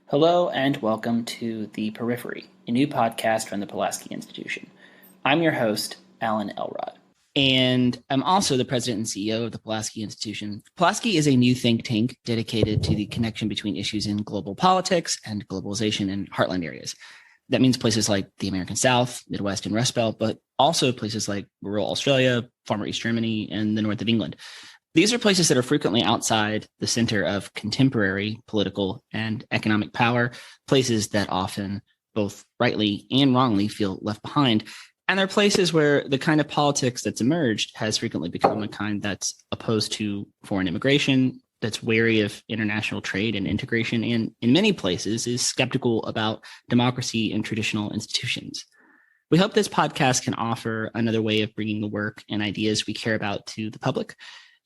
Hello and welcome to The Periphery, a new podcast from the Pulaski Institution. I'm your host, Alan Elrod. And I'm also the president and CEO of the Pulaski Institution. Pulaski is a new think tank dedicated to the connection between issues in global politics and globalization in heartland areas. That means places like the American South, Midwest, and Rust Belt, but also places like rural Australia, former East Germany, and the north of England. These are places that are frequently outside the center of contemporary political and economic power, places that often, both rightly and wrongly, feel left behind. And they're places where the kind of politics that's emerged has frequently become a kind that's opposed to foreign immigration, that's wary of international trade and integration, and in many places is skeptical about democracy and traditional institutions. We hope this podcast can offer another way of bringing the work and ideas we care about to the public.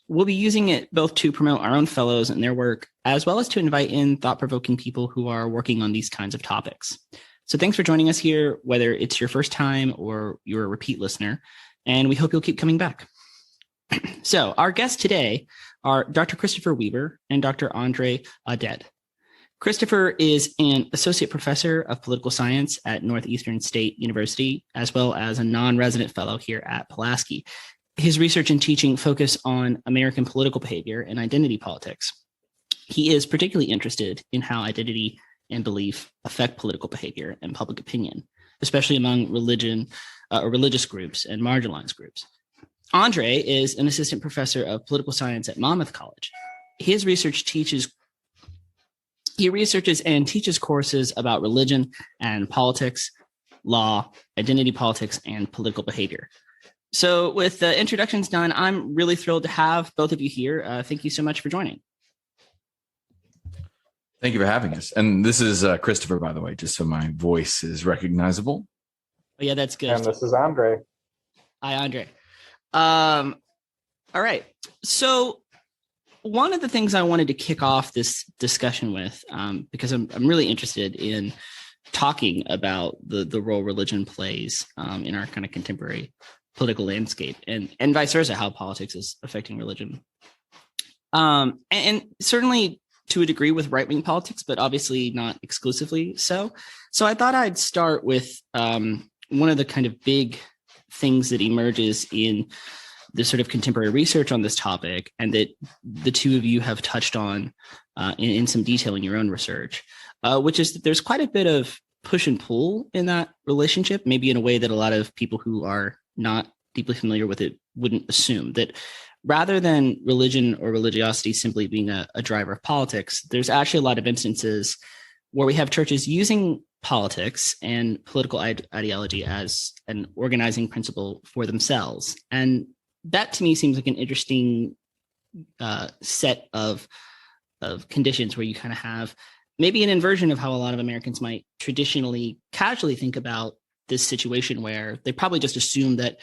We'll be using it both to promote our own fellows and their work, as well as to invite in thought-provoking people who are working on these kinds of topics. So thanks for joining us here, whether it's your first time or you're a repeat listener, and we hope you'll keep coming back. So our guests today are Dr. Christopher Weaver and Dr. Andre Audette. Christopher is an associate professor of political science at Northeastern State University, as well as a non-resident fellow here at Pulaski. His research and teaching focus on American political behavior and identity politics. He is particularly interested in how identity and belief affect political behavior and public opinion, especially among religious groups and marginalized groups. Andre is an assistant professor of political science at Monmouth College. He researches and teaches courses about religion and politics, law, identity politics, and political behavior. So with the introductions done, I'm really thrilled to have both of you here. Thank you so much for joining. Thank you for having us. And this is Christopher, by the way, just so my voice is recognizable. Oh, yeah, that's good. And this is Andre. Hi, Andre. All right. So one of the things I wanted to kick off this discussion with, because I'm really interested in talking about the role religion plays in our kind of contemporary political landscape and vice versa, how politics is affecting religion. And certainly to a degree with right-wing politics, but obviously not exclusively so. So I thought I'd start with one of the kind of big things that emerges in the sort of contemporary research on this topic, and that the two of you have touched on in some detail in your own research, which is that there's quite a bit of push and pull in that relationship, maybe in a way that a lot of people who are not deeply familiar with it wouldn't assume, that rather than religion or religiosity simply being a driver of politics, there's actually a lot of instances where we have churches using politics and political ideology as an organizing principle for themselves. And that to me seems like an interesting set of conditions where you kind of have maybe an inversion of how a lot of Americans might traditionally casually think about this situation, where they probably just assume that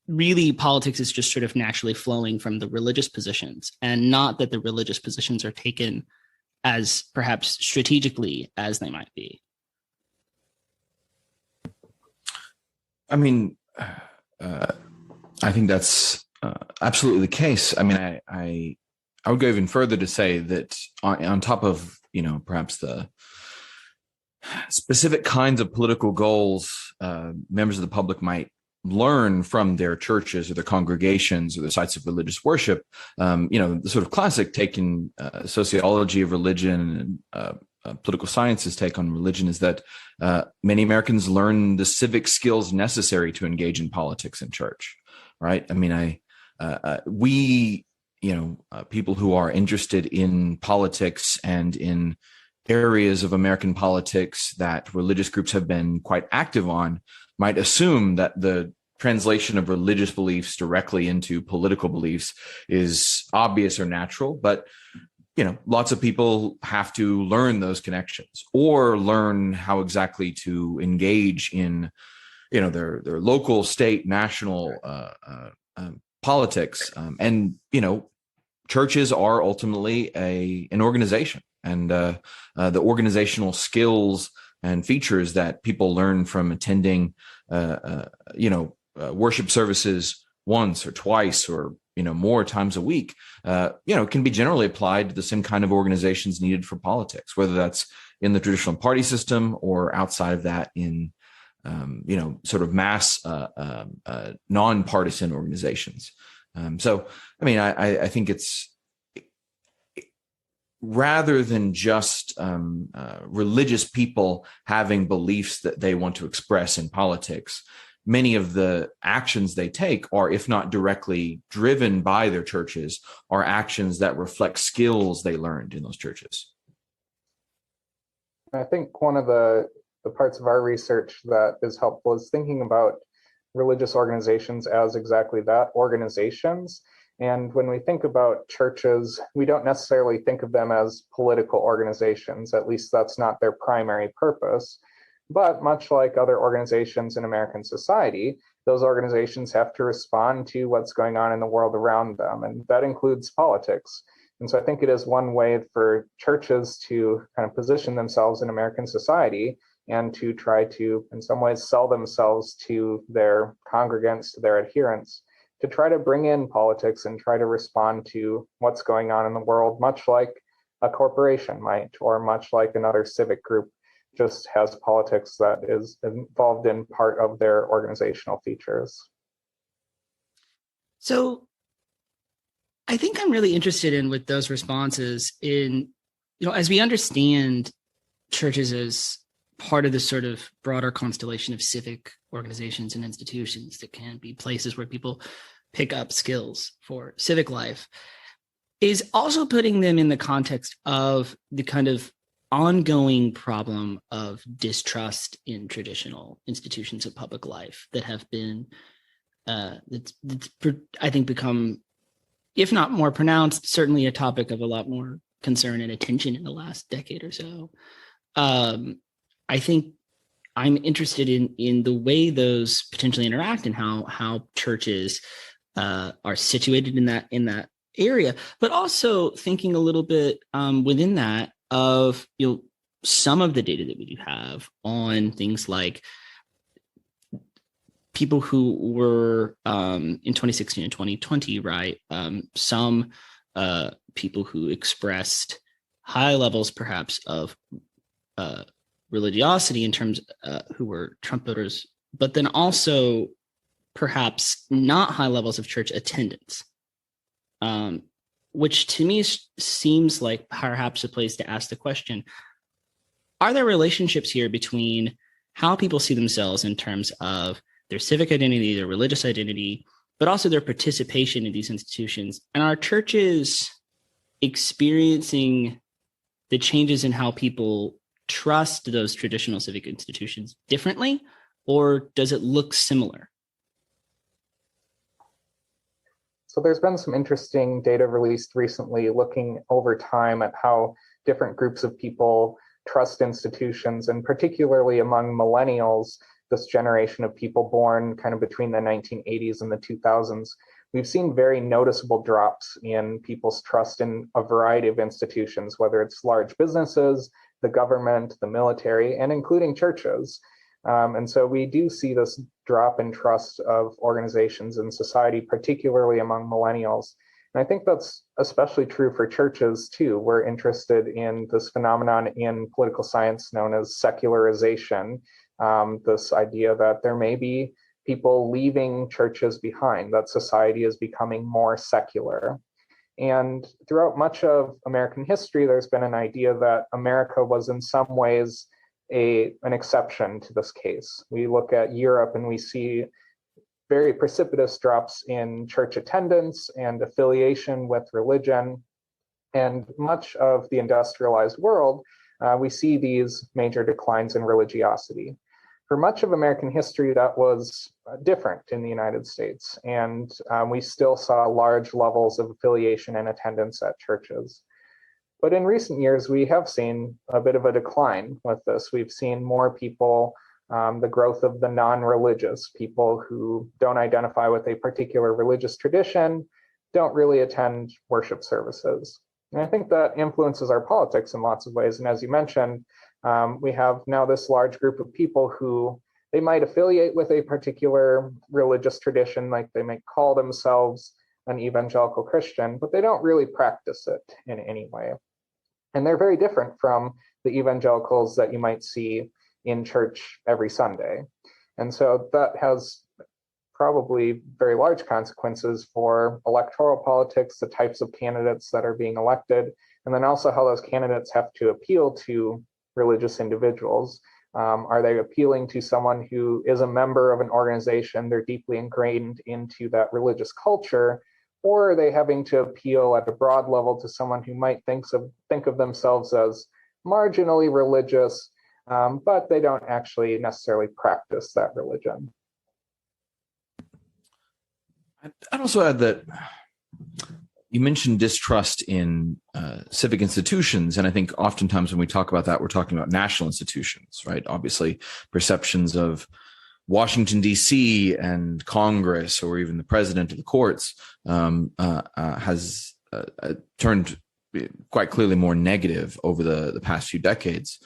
really politics is just sort of naturally flowing from the religious positions, and not that the religious positions are taken as perhaps strategically as they might be. I mean, I think that's absolutely the case. I mean, I would go even further to say that on top of, perhaps the specific kinds of political goals members of the public might learn from their churches or their congregations or their sites of religious worship, the sort of classic take in sociology of religion and political science's take on religion is that many Americans learn the civic skills necessary to engage in politics in church, right? I mean, people who are interested in politics and in areas of American politics that religious groups have been quite active on might assume that the translation of religious beliefs directly into political beliefs is obvious or natural. But, lots of people have to learn those connections or learn how exactly to engage in, their local, state, national politics. Churches are ultimately an organization. And the organizational skills and features that people learn from attending, worship services once or twice or more times a week, can be generally applied to the same kind of organizations needed for politics, whether that's in the traditional party system or outside of that in, sort of mass nonpartisan organizations. I think it's rather than just religious people having beliefs that they want to express in politics, many of the actions they take are, if not directly driven by their churches, are actions that reflect skills they learned in those churches. I think one of the parts of our research that is helpful is thinking about religious organizations as exactly that, organizations. And when we think about churches, we don't necessarily think of them as political organizations. At least that's not their primary purpose. But much like other organizations in American society, those organizations have to respond to what's going on in the world around them, and that includes politics. And so I think it is one way for churches to kind of position themselves in American society and to try to, in some ways, sell themselves to their congregants, to their adherents, to try to bring in politics and try to respond to what's going on in the world, much like a corporation might, or much like another civic group just has politics that is involved in part of their organizational features. So I think I'm really interested in with those responses in, as we understand churches as part of this sort of broader constellation of civic organizations and institutions that can be places where people pick up skills for civic life, is also putting them in the context of the kind of ongoing problem of distrust in traditional institutions of public life that have been, that's I think become, if not more pronounced, certainly a topic of a lot more concern and attention in the last decade or so. I think I'm interested in the way those potentially interact and how churches are situated in that area, but also thinking a little bit within that of some of the data that we do have on things like people who were in 2016 and 2020, right? Some people who expressed high levels perhaps of religiosity in terms who were Trump voters, but then also perhaps not high levels of church attendance. Which to me seems like perhaps a place to ask the question, are there relationships here between how people see themselves in terms of their civic identity, their religious identity, but also their participation in these institutions? And are churches experiencing the changes in how people trust those traditional civic institutions differently, or does it look similar? So there's been some interesting data released recently looking over time at how different groups of people trust institutions, and particularly among millennials, this generation of people born kind of between the 1980s and the 2000s. We've seen very noticeable drops in people's trust in a variety of institutions, whether it's large businesses, the government, the military, and including churches. And so we do see this drop in trust of organizations in society, particularly among millennials. And I think that's especially true for churches too. We're interested in this phenomenon in political science known as secularization, this idea that there may be people leaving churches behind, that society is becoming more secular. And throughout much of American history, there's been an idea that America was in some ways an exception to this case. We look at Europe and we see very precipitous drops in church attendance and affiliation with religion. And much of the industrialized world, we see these major declines in religiosity. For much of American history, that was different in the United States. And we still saw large levels of affiliation and attendance at churches. But in recent years, we have seen a bit of a decline with this. We've seen more people, the growth of the non-religious, people who don't identify with a particular religious tradition, don't really attend worship services. And I think that influences our politics in lots of ways. And as you mentioned, we have now this large group of people who they might affiliate with a particular religious tradition, like they might call themselves an evangelical Christian, but they don't really practice it in any way. And they're very different from the evangelicals that you might see in church every Sunday. And so that has probably very large consequences for electoral politics, the types of candidates that are being elected, and then also how those candidates have to appeal to religious individuals. Are they appealing to someone who is a member of an organization, they're deeply ingrained into that religious culture, or are they having to appeal at a broad level to someone who might think of themselves as marginally religious, but they don't actually necessarily practice that religion? I'd also add that you mentioned distrust in civic institutions, and I think oftentimes when we talk about that, we're talking about national institutions, right? Obviously, perceptions of Washington, D.C. and Congress, or even the president of the courts, has turned quite clearly more negative over the past few decades.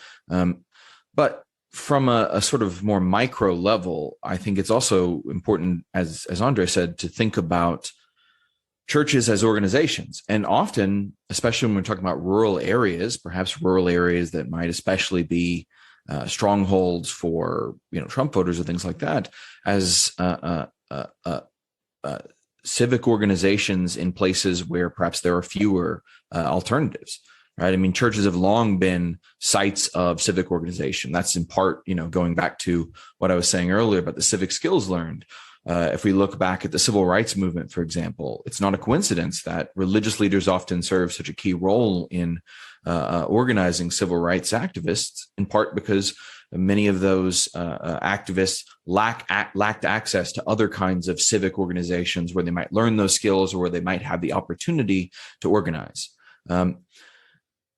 But from a sort of more micro level, I think it's also important, as Andre said, to think about churches as organizations. And often, especially when we're talking about rural areas, perhaps rural areas that might especially be strongholds for Trump voters or things like that, as civic organizations in places where perhaps there are fewer alternatives. Right. I mean, churches have long been sites of civic organization. That's in part, going back to what I was saying earlier about the civic skills learned. If we look back at the civil rights movement, for example, it's not a coincidence that religious leaders often serve such a key role in organizing civil rights activists, in part because many of those activists lacked access to other kinds of civic organizations where they might learn those skills or where they might have the opportunity to organize.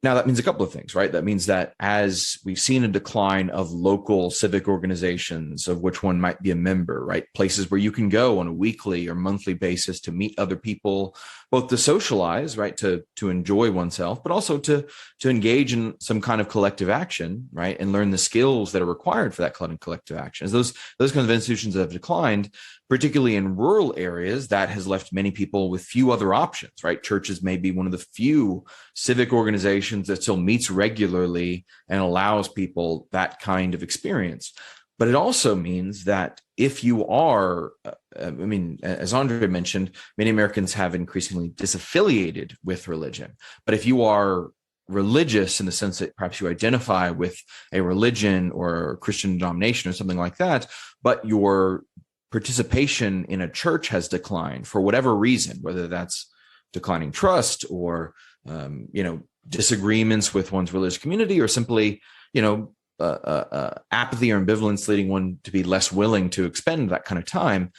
Now, that means a couple of things, right? That means that as we've seen a decline of local civic organizations, of which one might be a member, right? Places where you can go on a weekly or monthly basis to meet other people, both to socialize, right? To enjoy oneself, but also to engage in some kind of collective action, right? And learn the skills that are required for that kind of collective action. As those kinds of institutions have declined, particularly in rural areas, that has left many people with few other options, right? Churches may be one of the few civic organizations that still meets regularly and allows people that kind of experience. But it also means that if you are, as Andre mentioned, many Americans have increasingly disaffiliated with religion. But if you are religious in the sense that perhaps you identify with a religion or a Christian denomination or something like that, but your participation in a church has declined for whatever reason, whether that's declining trust or, disagreements with one's religious community, or simply, apathy or ambivalence leading one to be less willing to expend that kind of time,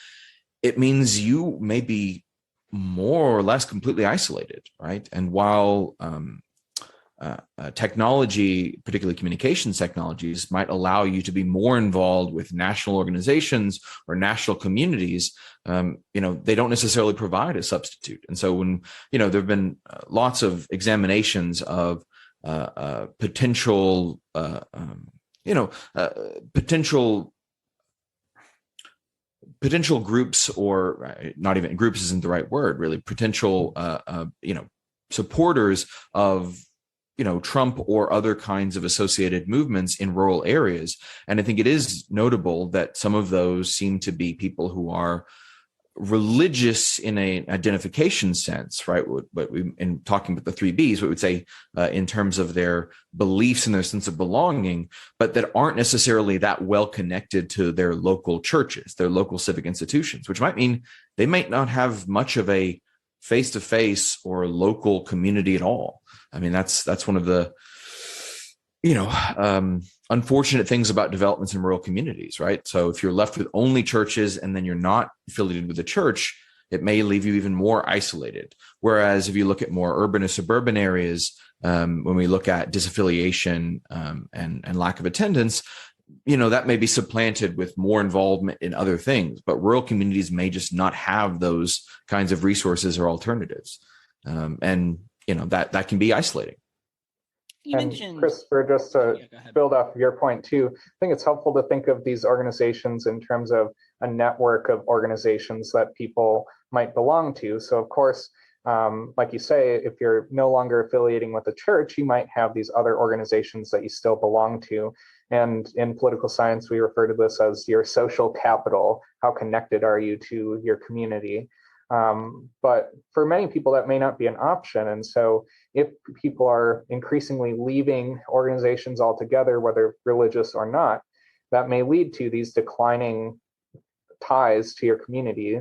it means you may be more or less completely isolated, right? And while technology, particularly communications technologies, might allow you to be more involved with national organizations or national communities, they don't necessarily provide a substitute. And so when, there have been lots of examinations of potential groups, or not even groups isn't the right word, really, potential, supporters of Trump or other kinds of associated movements in rural areas. And I think it is notable that some of those seem to be people who are religious in an identification sense, right? But in talking about the three Bs, we would say in terms of their beliefs and their sense of belonging, but that aren't necessarily that well connected to their local churches, their local civic institutions, which might mean they might not have much of a face-to-face or local community at all. I mean, that's one of the, unfortunate things about developments in rural communities, right? So if you're left with only churches and then you're not affiliated with the church, it may leave you even more isolated. Whereas if you look at more urban or suburban areas, when we look at disaffiliation and lack of attendance, that may be supplanted with more involvement in other things, but rural communities may just not have those kinds of resources or alternatives. That can be isolating. You and mentioned, Christopher, just to build off of your point too, I think it's helpful to think of these organizations in terms of a network of organizations that people might belong to. So of course, Like you say, if you're no longer affiliating with a church, you might have these other organizations that you still belong to. And in political science, we refer to this as your social capital. How connected are you to your community? But for many people, that may not be an option. And so if people are increasingly leaving organizations altogether, whether religious or not, that may lead to these declining ties to your community,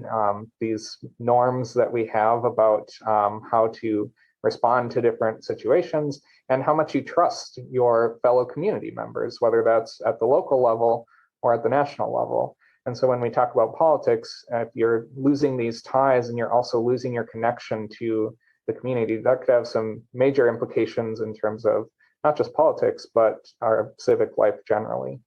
these norms that we have about how to respond to different situations and how much you trust your fellow community members, whether that's at the local level or at the national level. And so when we talk about politics, if you're losing these ties and you're also losing your connection to the community, that could have some major implications in terms of not just politics, but our civic life generally.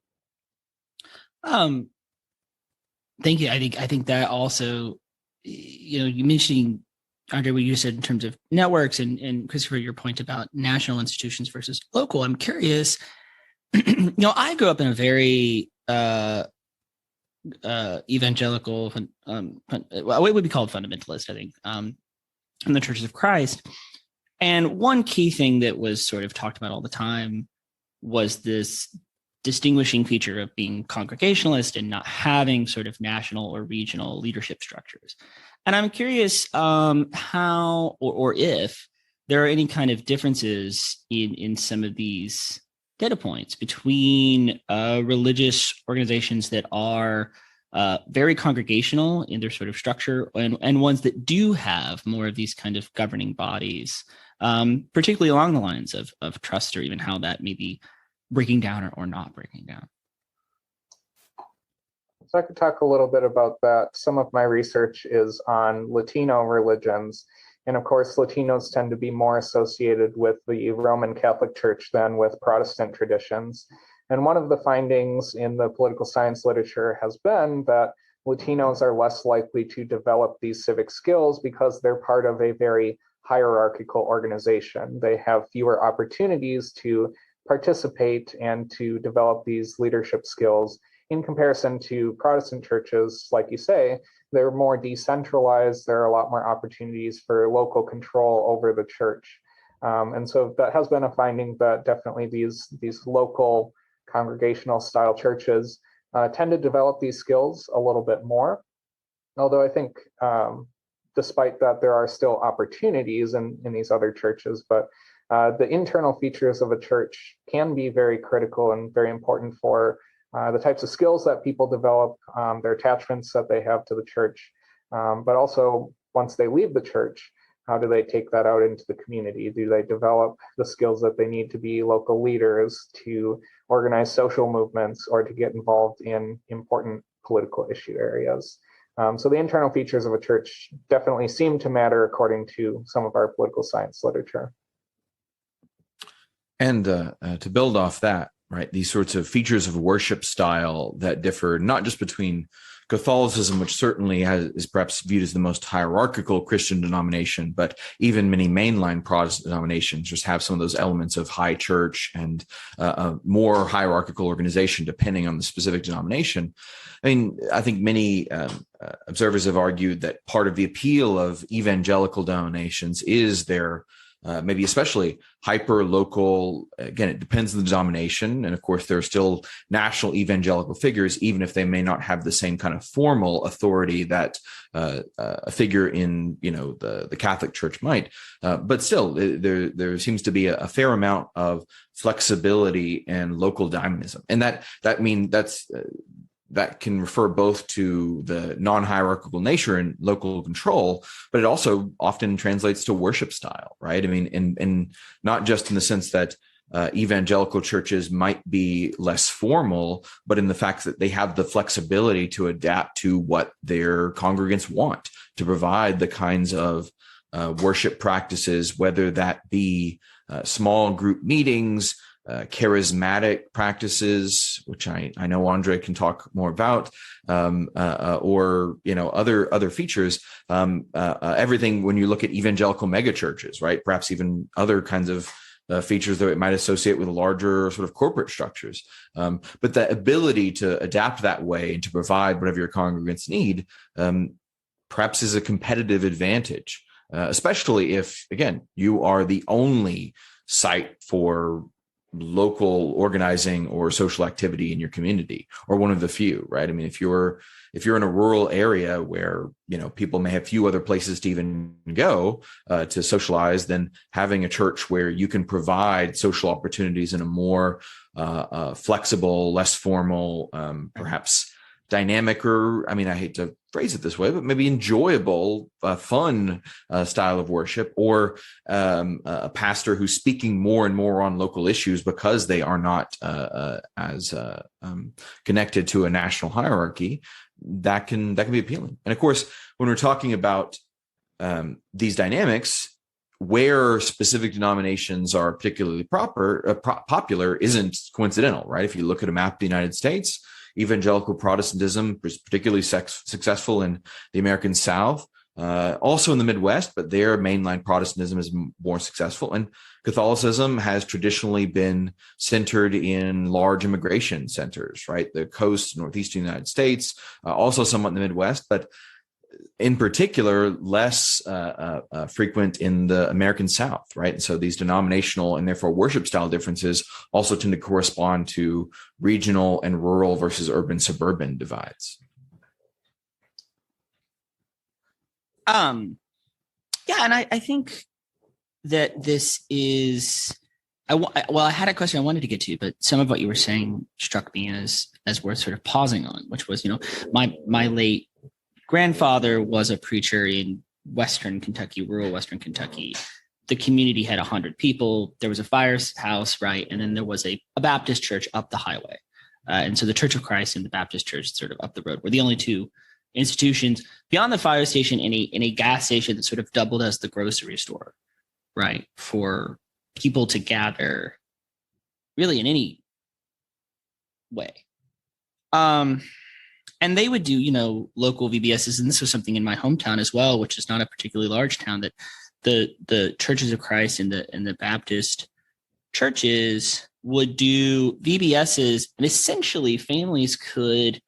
Thank you. I think that also, you mentioning, Andre, what you said in terms of networks and Christopher, your point about national institutions versus local. I'm curious, I grew up in a very evangelical, what would be called fundamentalist, I think, in the Churches of Christ. And one key thing that was sort of talked about all the time was this distinguishing feature of being congregationalist and not having sort of national or regional leadership structures. And I'm curious how or if there are any kind of differences in some of these data points between religious organizations that are very congregational in their sort of structure and ones that do have more of these kind of governing bodies, particularly along the lines of trust, or even how that may be breaking down or not breaking down. So I could talk a little bit about that. Some of my research is on Latino religions. And of course, Latinos tend to be more associated with the Roman Catholic Church than with Protestant traditions. And one of the findings in the political science literature has been that Latinos are less likely to develop these civic skills because they're part of a very hierarchical organization. They have fewer opportunities to participate and to develop these leadership skills in comparison to Protestant churches. Like you say, they're more decentralized. There are a lot more opportunities for local control over the church. And so that has been a finding that definitely these local congregational style churches tend to develop these skills a little bit more. Although I think despite that, there are still opportunities in these other churches, but the internal features of a church can be very critical and very important for the types of skills that people develop, their attachments that they have to the church, but also once they leave the church, how do they take that out into the community? Do they develop the skills that they need to be local leaders, to organize social movements, or to get involved in important political issue areas? So the internal features of a church definitely seem to matter according to some of our political science literature. And to build off that, right, these sorts of features of worship style that differ not just between Catholicism, which certainly is perhaps viewed as the most hierarchical Christian denomination, but even many mainline Protestant denominations just have some of those elements of high church and a more hierarchical organization depending on the specific denomination. I mean, I think many observers have argued that part of the appeal of evangelical denominations is their maybe especially hyper-local. Again, it depends on the denomination. And of course, there are still national evangelical figures, even if they may not have the same kind of formal authority that a figure in, the Catholic Church might. But still, there seems to be a fair amount of flexibility and local dynamism. And that can refer both to the non-hierarchical nature and local control, but it also often translates to worship style, right? I mean, and not just in the sense that evangelical churches might be less formal, but in the fact that they have the flexibility to adapt to what their congregants want, to provide the kinds of worship practices, whether that be small group meetings, charismatic practices, which I know Andre can talk more about, or other features. Everything when you look at evangelical megachurches, right? Perhaps even other kinds of features that it might associate with larger sort of corporate structures. But the ability to adapt that way and to provide whatever your congregants need, perhaps is a competitive advantage. especially if, again, you are the only site for local organizing or social activity in your community, or one of the few, right? I mean, if you're in a rural area where, people may have few other places to even go to socialize, then having a church where you can provide social opportunities in a more flexible, less formal, perhaps dynamic, or, I hate to phrase it this way, but maybe enjoyable, fun style of worship, or a pastor who's speaking more and more on local issues because they are not as connected to a national hierarchy, that can be appealing. And of course, when we're talking about these dynamics, where specific denominations are particularly popular isn't coincidental, right? If you look at a map of the United States, evangelical Protestantism is particularly successful in the American South, also in the Midwest, but there mainline Protestantism is more successful. And Catholicism has traditionally been centered in large immigration centers, right? The coast, Northeastern United States, also somewhat in the Midwest, but in particular, less frequent in the American South, right? And so these denominational and therefore worship style differences also tend to correspond to regional and rural versus urban suburban divides. Yeah, and I think that this is, I had a question I wanted to get to, but some of what you were saying struck me as worth sort of pausing on, which was, my late grandfather was a preacher in Western Kentucky, rural Western Kentucky. The community had 100 people. There was a firehouse, right? And then there was a Baptist church up the highway. And so the Church of Christ and the Baptist church sort of up the road were the only two institutions beyond the fire station in a gas station that sort of doubled as the grocery store, right? For people to gather really in any way. And they would do, local VBSs. And this was something in my hometown as well, which is not a particularly large town, that the Churches of Christ and the Baptist churches would do VBSs, and essentially families could,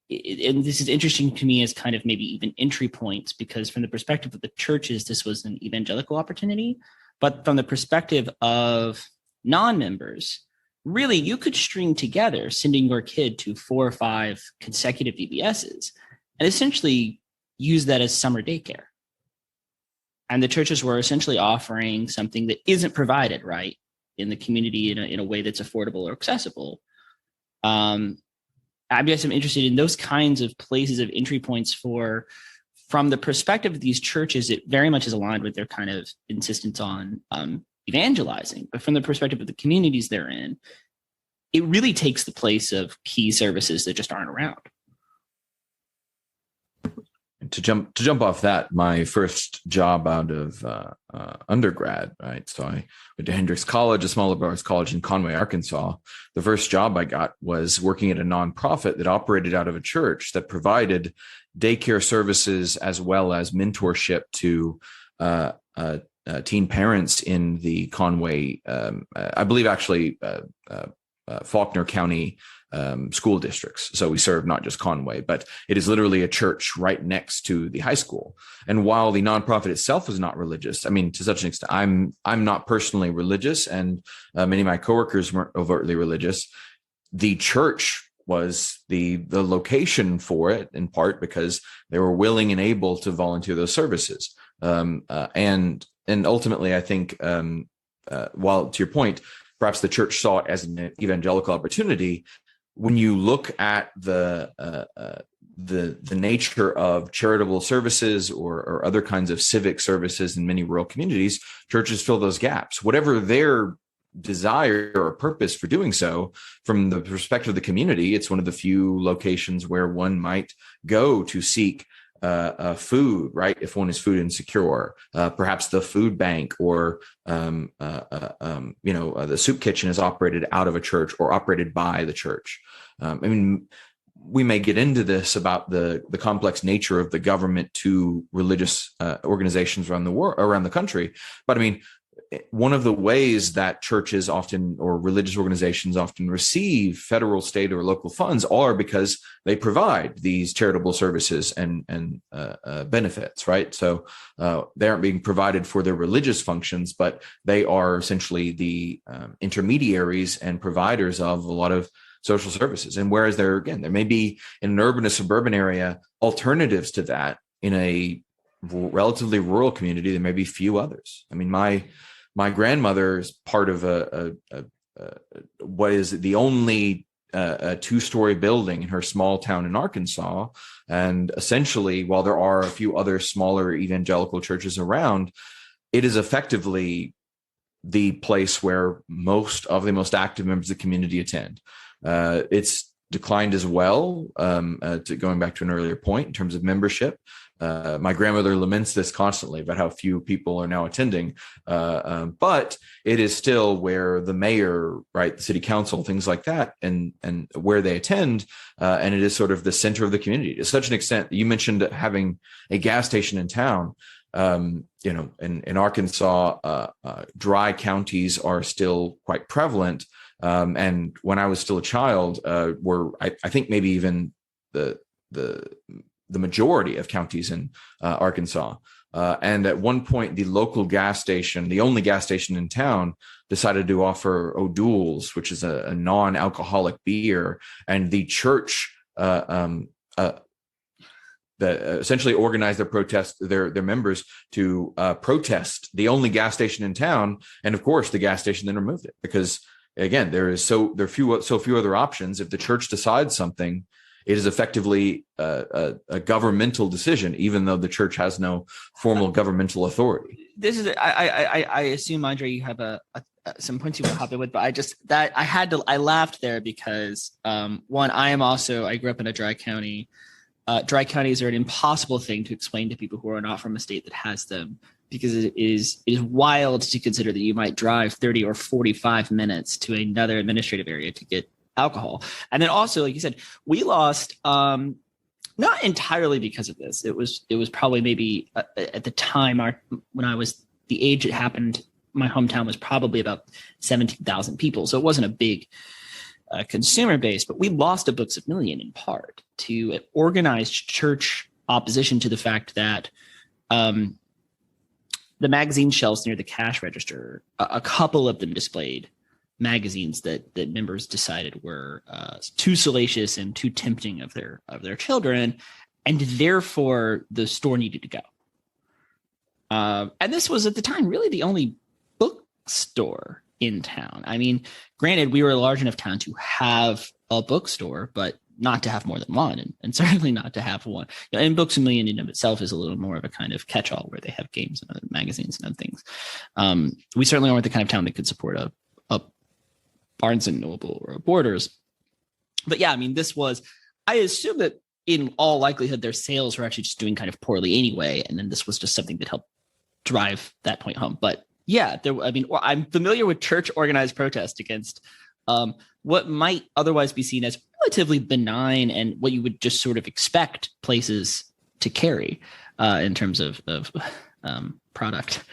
and this is interesting to me as kind of maybe even entry points, because from the perspective of the churches, this was an evangelical opportunity. But from the perspective of non-members, really, you could string together sending your kid to 4 or 5 consecutive VBSs and essentially use that as summer daycare. And the churches were essentially offering something that isn't provided, right, in the community in a way that's affordable or accessible. I guess I'm interested in those kinds of places of entry points from the perspective of these churches. It very much is aligned with their kind of insistence on evangelizing, but from the perspective of the communities they're in, it really takes the place of key services that just aren't around. To jump off that, my first job out of undergrad, right? So I went to Hendrix College, a small liberal arts college in Conway, Arkansas. The first job I got was working at a nonprofit that operated out of a church that provided daycare services as well as mentorship to teen parents in the Conway, I believe actually Faulkner County school districts. So we serve not just Conway, but it is literally a church right next to the high school. And while the nonprofit itself was not religious, to such an extent, I'm not personally religious, and many of my coworkers weren't overtly religious. The church was the location for it, in part because they were willing and able to volunteer those services. And ultimately, I think, while to your point, perhaps the church saw it as an evangelical opportunity. When you look at the nature of charitable services or other kinds of civic services in many rural communities, churches fill those gaps. Whatever their desire or purpose for doing so, from the perspective of the community, it's one of the few locations where one might go to seek food, right? If one is food insecure, perhaps the food bank or, the soup kitchen is operated out of a church or operated by the church. We may get into this about the complex nature of the government to religious organizations around the country, but one of the ways that churches often, or religious organizations often, receive federal, state, or local funds are because they provide these charitable services and benefits, right? So they aren't being provided for their religious functions, but they are essentially the intermediaries and providers of a lot of social services. And whereas there may be in an urban or suburban area alternatives to that, in a relatively rural community, there may be few others. I mean, my grandmother is part of what is the only a two-story building in her small town in Arkansas. And essentially, while there are a few other smaller evangelical churches around, it is effectively the place where most of the most active members of the community attend. It's declined as well, to going back to an earlier point in terms of membership. My grandmother laments this constantly about how few people are now attending, but it is still where the mayor, right, the city council, things like that, and where they attend, and it is sort of the center of the community to such an extent that you mentioned having a gas station in town. In Arkansas, dry counties are still quite prevalent, and when I was still a child, I think maybe even the majority of counties in Arkansas. And at one point, the local gas station, the only gas station in town, decided to offer O'Doul's, which is a non-alcoholic beer. And the church that essentially organized their members to protest the only gas station in town. And of course, the gas station then removed it because, again, there are so few other options. If the church decides something, it is effectively a governmental decision, even though the church has no formal governmental authority. This is, I assume, Andre, you have some points you want to hop in with, but I laughed there because one, I grew up in a dry county. Dry counties are an impossible thing to explain to people who are not from a state that has them, because it is wild to consider that you might drive 30 or 45 minutes to another administrative area to get alcohol. And then also, like you said, we lost, not entirely because of this. It was probably maybe at the time when I was the age it happened, my hometown was probably about 17,000 people. So it wasn't a big consumer base, but we lost a books of million in part to an organized church opposition to the fact that the magazine shelves near the cash register, a couple of them displayed magazines that members decided were too salacious and too tempting of their children, and therefore the store needed to go. And this was at the time really the only bookstore in town. I mean, granted, we were a large enough town to have a bookstore, but not to have more than one, and certainly not to have one. And Books a Million in and of itself is a little more of a kind of catch-all where they have games and other magazines and other things. We certainly weren't the kind of town that could support a Barnes and Noble or a Borders. But yeah, I mean, I assume that in all likelihood, their sales were actually just doing kind of poorly anyway. And then this was just something that helped drive that point home. But yeah, I'm familiar with church organized protest against what might otherwise be seen as relatively benign and what you would just sort of expect places to carry in terms of product.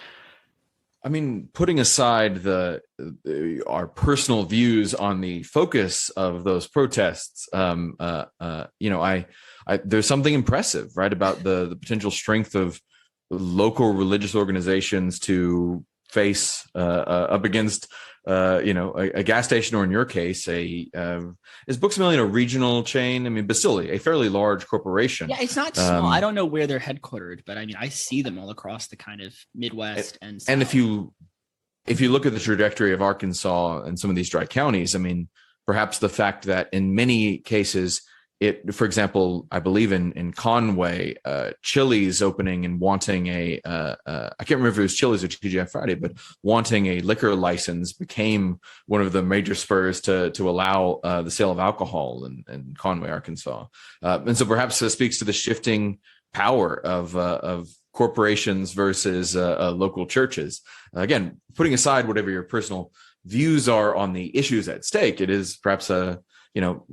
I mean, putting aside our personal views on the focus of those protests, there's something impressive, right, about the potential strength of local religious organizations to face up against, a gas station, or in your case, is Books a Million a regional chain? I mean, but still a fairly large corporation. Yeah, it's not small. I don't know where they're headquartered, but I mean, I see them all across the kind of Midwest and South. And if you look at the trajectory of Arkansas and some of these dry counties, I mean, perhaps the fact that in many cases, for example, I believe in Conway, Chili's opening and wanting I can't remember if it was Chili's or TGI Friday, but wanting a liquor license became one of the major spurs to allow the sale of alcohol in Conway, Arkansas. And so perhaps this speaks to the shifting power of corporations versus local churches. Again, putting aside whatever your personal views are on the issues at stake, it is perhaps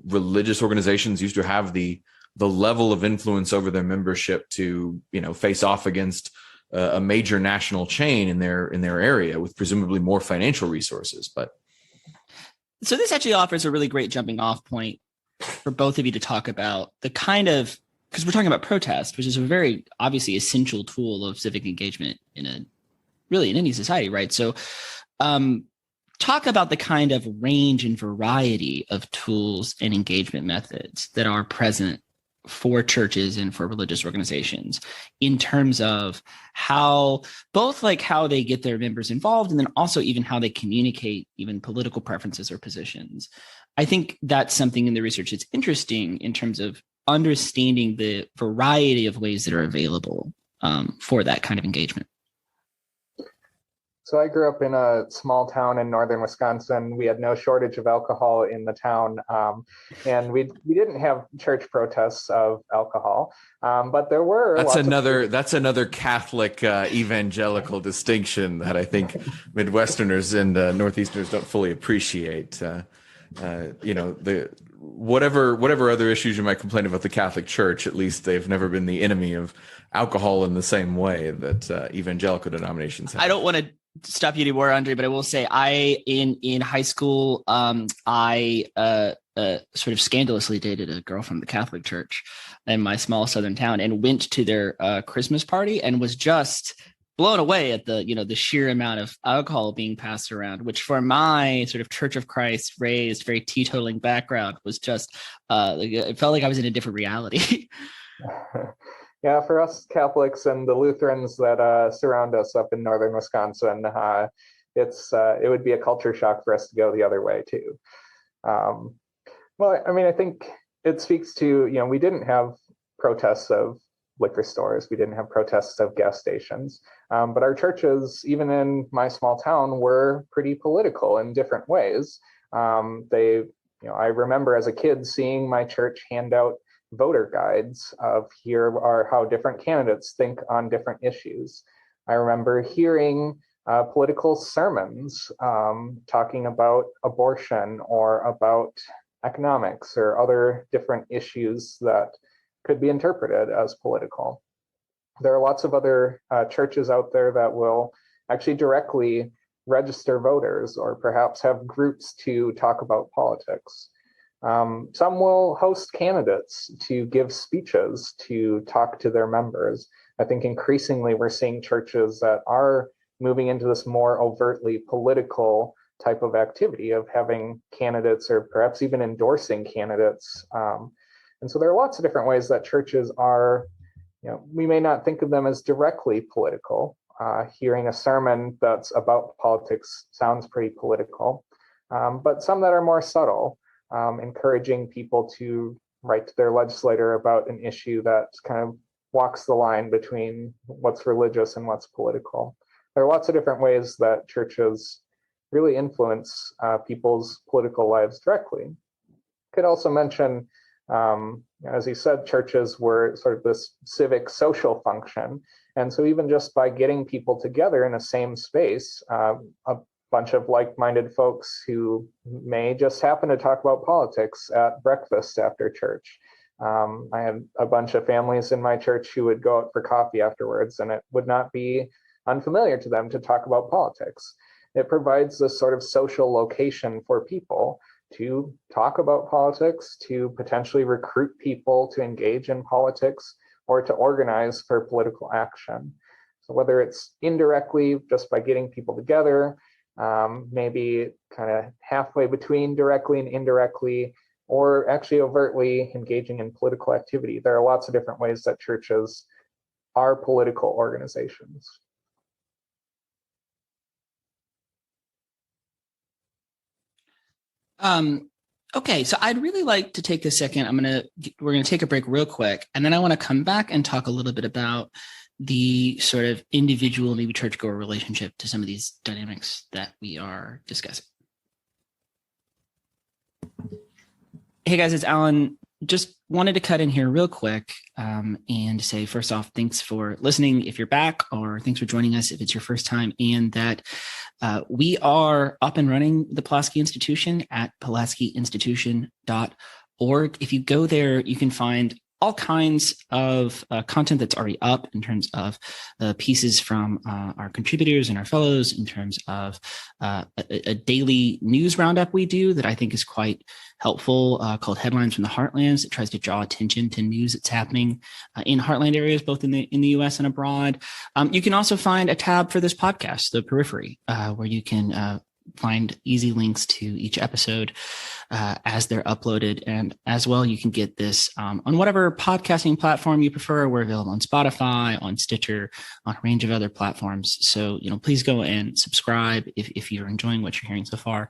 religious organizations used to have the level of influence over their membership to, face off against a major national chain in their area with presumably more financial resources. But so this actually offers a really great jumping off point for both of you to talk about the kind of, because we're talking about protest, which is a very obviously essential tool of civic engagement in any society, right? So talk about the kind of range and variety of tools and engagement methods that are present for churches and for religious organizations in terms of how they get their members involved, and then also even how they communicate even political preferences or positions. I think that's something in the research that's interesting in terms of understanding the variety of ways that are available for that kind of engagement. So I grew up in a small town in northern Wisconsin. We had no shortage of alcohol in the town, and we didn't have church protests of alcohol, but there were. That's another Catholic evangelical distinction that I think Midwesterners and Northeasterners don't fully appreciate. Whatever other issues you might complain about the Catholic Church, at least they've never been the enemy of alcohol in the same way that evangelical denominations have. I don't want to stop you anymore, Andre, but I will say in high school, I sort of scandalously dated a girl from the Catholic Church in my small southern town and went to their Christmas party and was just blown away at the sheer amount of alcohol being passed around, which for my sort of Church of Christ raised, very teetotaling background was just, it felt like I was in a different reality. Yeah, for us Catholics and the Lutherans that surround us up in northern Wisconsin, it would be a culture shock for us to go the other way too. Well, I mean, I think it speaks to, we didn't have protests of liquor stores, we didn't have protests of gas stations, but our churches, even in my small town, were pretty political in different ways. I remember as a kid seeing my church hand out voter guides of here are how different candidates think on different issues. I remember hearing political sermons talking about abortion or about economics or other different issues that could be interpreted as political. There are lots of other churches out there that will actually directly register voters or perhaps have groups to talk about politics. Some will host candidates to give speeches to talk to their members. I think increasingly we're seeing churches that are moving into this more overtly political type of activity of having candidates or perhaps even endorsing candidates. And so there are lots of different ways that churches are, we may not think of them as directly political. Hearing a sermon that's about politics sounds pretty political, but some that are more subtle. Encouraging people to write to their legislator about an issue that kind of walks the line between what's religious and what's political. There are lots of different ways that churches really influence people's political lives directly. Could also mention, as you said, churches were sort of this civic social function. And so even just by getting people together in a same space, a bunch of like-minded folks who may just happen to talk about politics at breakfast after church. I had a bunch of families in my church who would go out for coffee afterwards, and it would not be unfamiliar to them to talk about politics. It provides this sort of social location for people to talk about politics, to potentially recruit people to engage in politics, or to organize for political action. So whether it's indirectly, just by getting people together, maybe kind of halfway between directly and indirectly, or actually overtly engaging in political activity. There are lots of different ways that churches are political organizations. Okay, so I'd really like to take a second. We're gonna take a break real quick, and then I want to come back and talk a little bit about the sort of individual, maybe churchgoer relationship to some of these dynamics that we are discussing. Hey guys, it's Alan. Just wanted to cut in here real quick and say, first off, thanks for listening if you're back, or thanks for joining us if it's your first time, and that we are up and running the Pulaski Institution at pulaskiinstitution.org. If you go there, you can find all kinds of content that's already up in terms of pieces from our contributors and our fellows, in terms of a daily news roundup we do that I think is quite helpful, called Headlines from the Heartlands. It tries to draw attention to news that's happening in heartland areas, both in the U.S. and abroad. You can also find a tab for this podcast, The Periphery, where you can find easy links to each episode as they're uploaded. And as well, you can get this on whatever podcasting platform you prefer. We're available on Spotify, on Stitcher, on a range of other platforms. So, please go and subscribe if you're enjoying what you're hearing so far.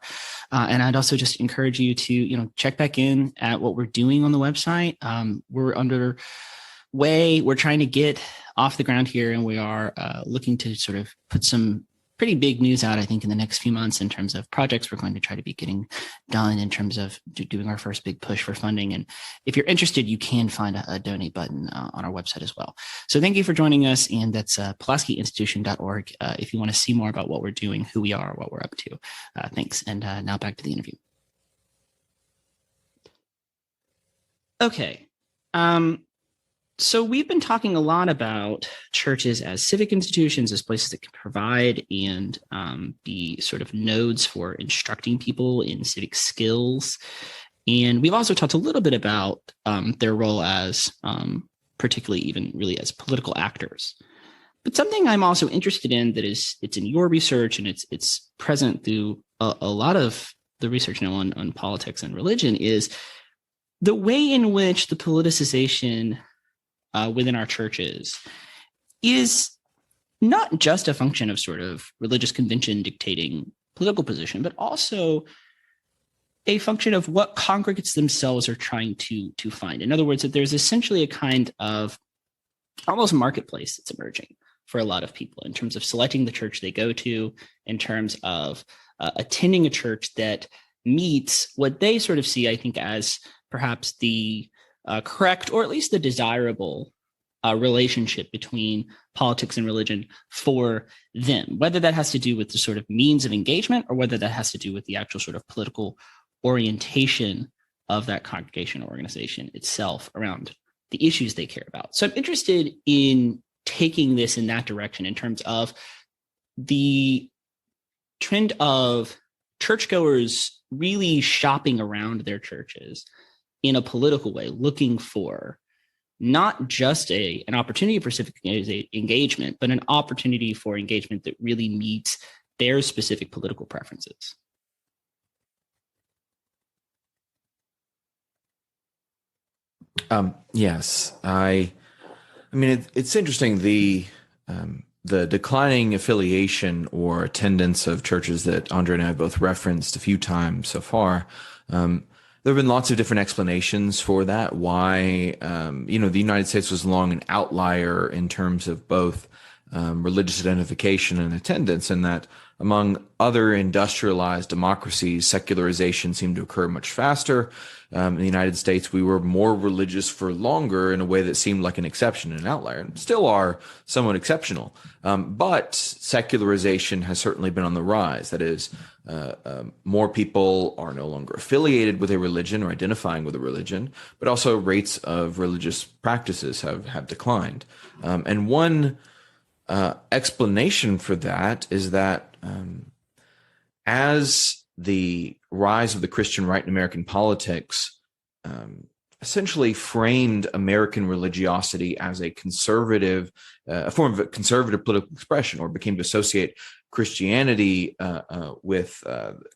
And I'd also just encourage you to, check back in at what we're doing on the website. We're trying to get off the ground here, and we are looking to sort of put some pretty big news out, I think, in the next few months in terms of projects we're going to try to be getting done in terms of doing our first big push for funding. And if you're interested, you can find a donate button on our website as well. So thank you for joining us. And that's pulaskiinstitution.org if you want to see more about what we're doing, who we are, what we're up to. Thanks. And now back to the interview. Okay. So we've been talking a lot about churches as civic institutions, as places that can provide and be sort of nodes for instructing people in civic skills. And we've also talked a little bit about their role as, particularly even really as political actors. But something I'm also interested in it's in your research, and it's present through a lot of the research now on politics and religion, is the way in which the politicization within our churches is not just a function of sort of religious convention dictating political position, but also a function of what congregates themselves are trying to find. In other words, that there's essentially a kind of almost marketplace that's emerging for a lot of people in terms of selecting the church they go to, in terms of attending a church that meets what they sort of see, I think, as perhaps the correct, or at least the desirable relationship between politics and religion for them, whether that has to do with the sort of means of engagement or whether that has to do with the actual sort of political orientation of that congregation or organization itself around the issues they care about. So I'm interested in taking this in that direction in terms of the trend of churchgoers really shopping around their churches in a political way, looking for not just an opportunity for civic engagement, but an opportunity for engagement that really meets their specific political preferences. Yes, I mean, it's interesting, the declining affiliation or attendance of churches that Andre and I both referenced a few times so far. There have been lots of different explanations for that. Why, the United States was long an outlier in terms of both religious identification and attendance, and that among other industrialized democracies, secularization seemed to occur much faster. In the United States, we were more religious for longer in a way that seemed like an exception, an outlier, and still are somewhat exceptional. But secularization has certainly been on the rise. That is, more people are no longer affiliated with a religion or identifying with a religion, but also rates of religious practices have declined. And one explanation for that is that as the rise of the Christian right in American politics essentially framed American religiosity as a conservative, a form of a conservative political expression, or became to associate Christianity with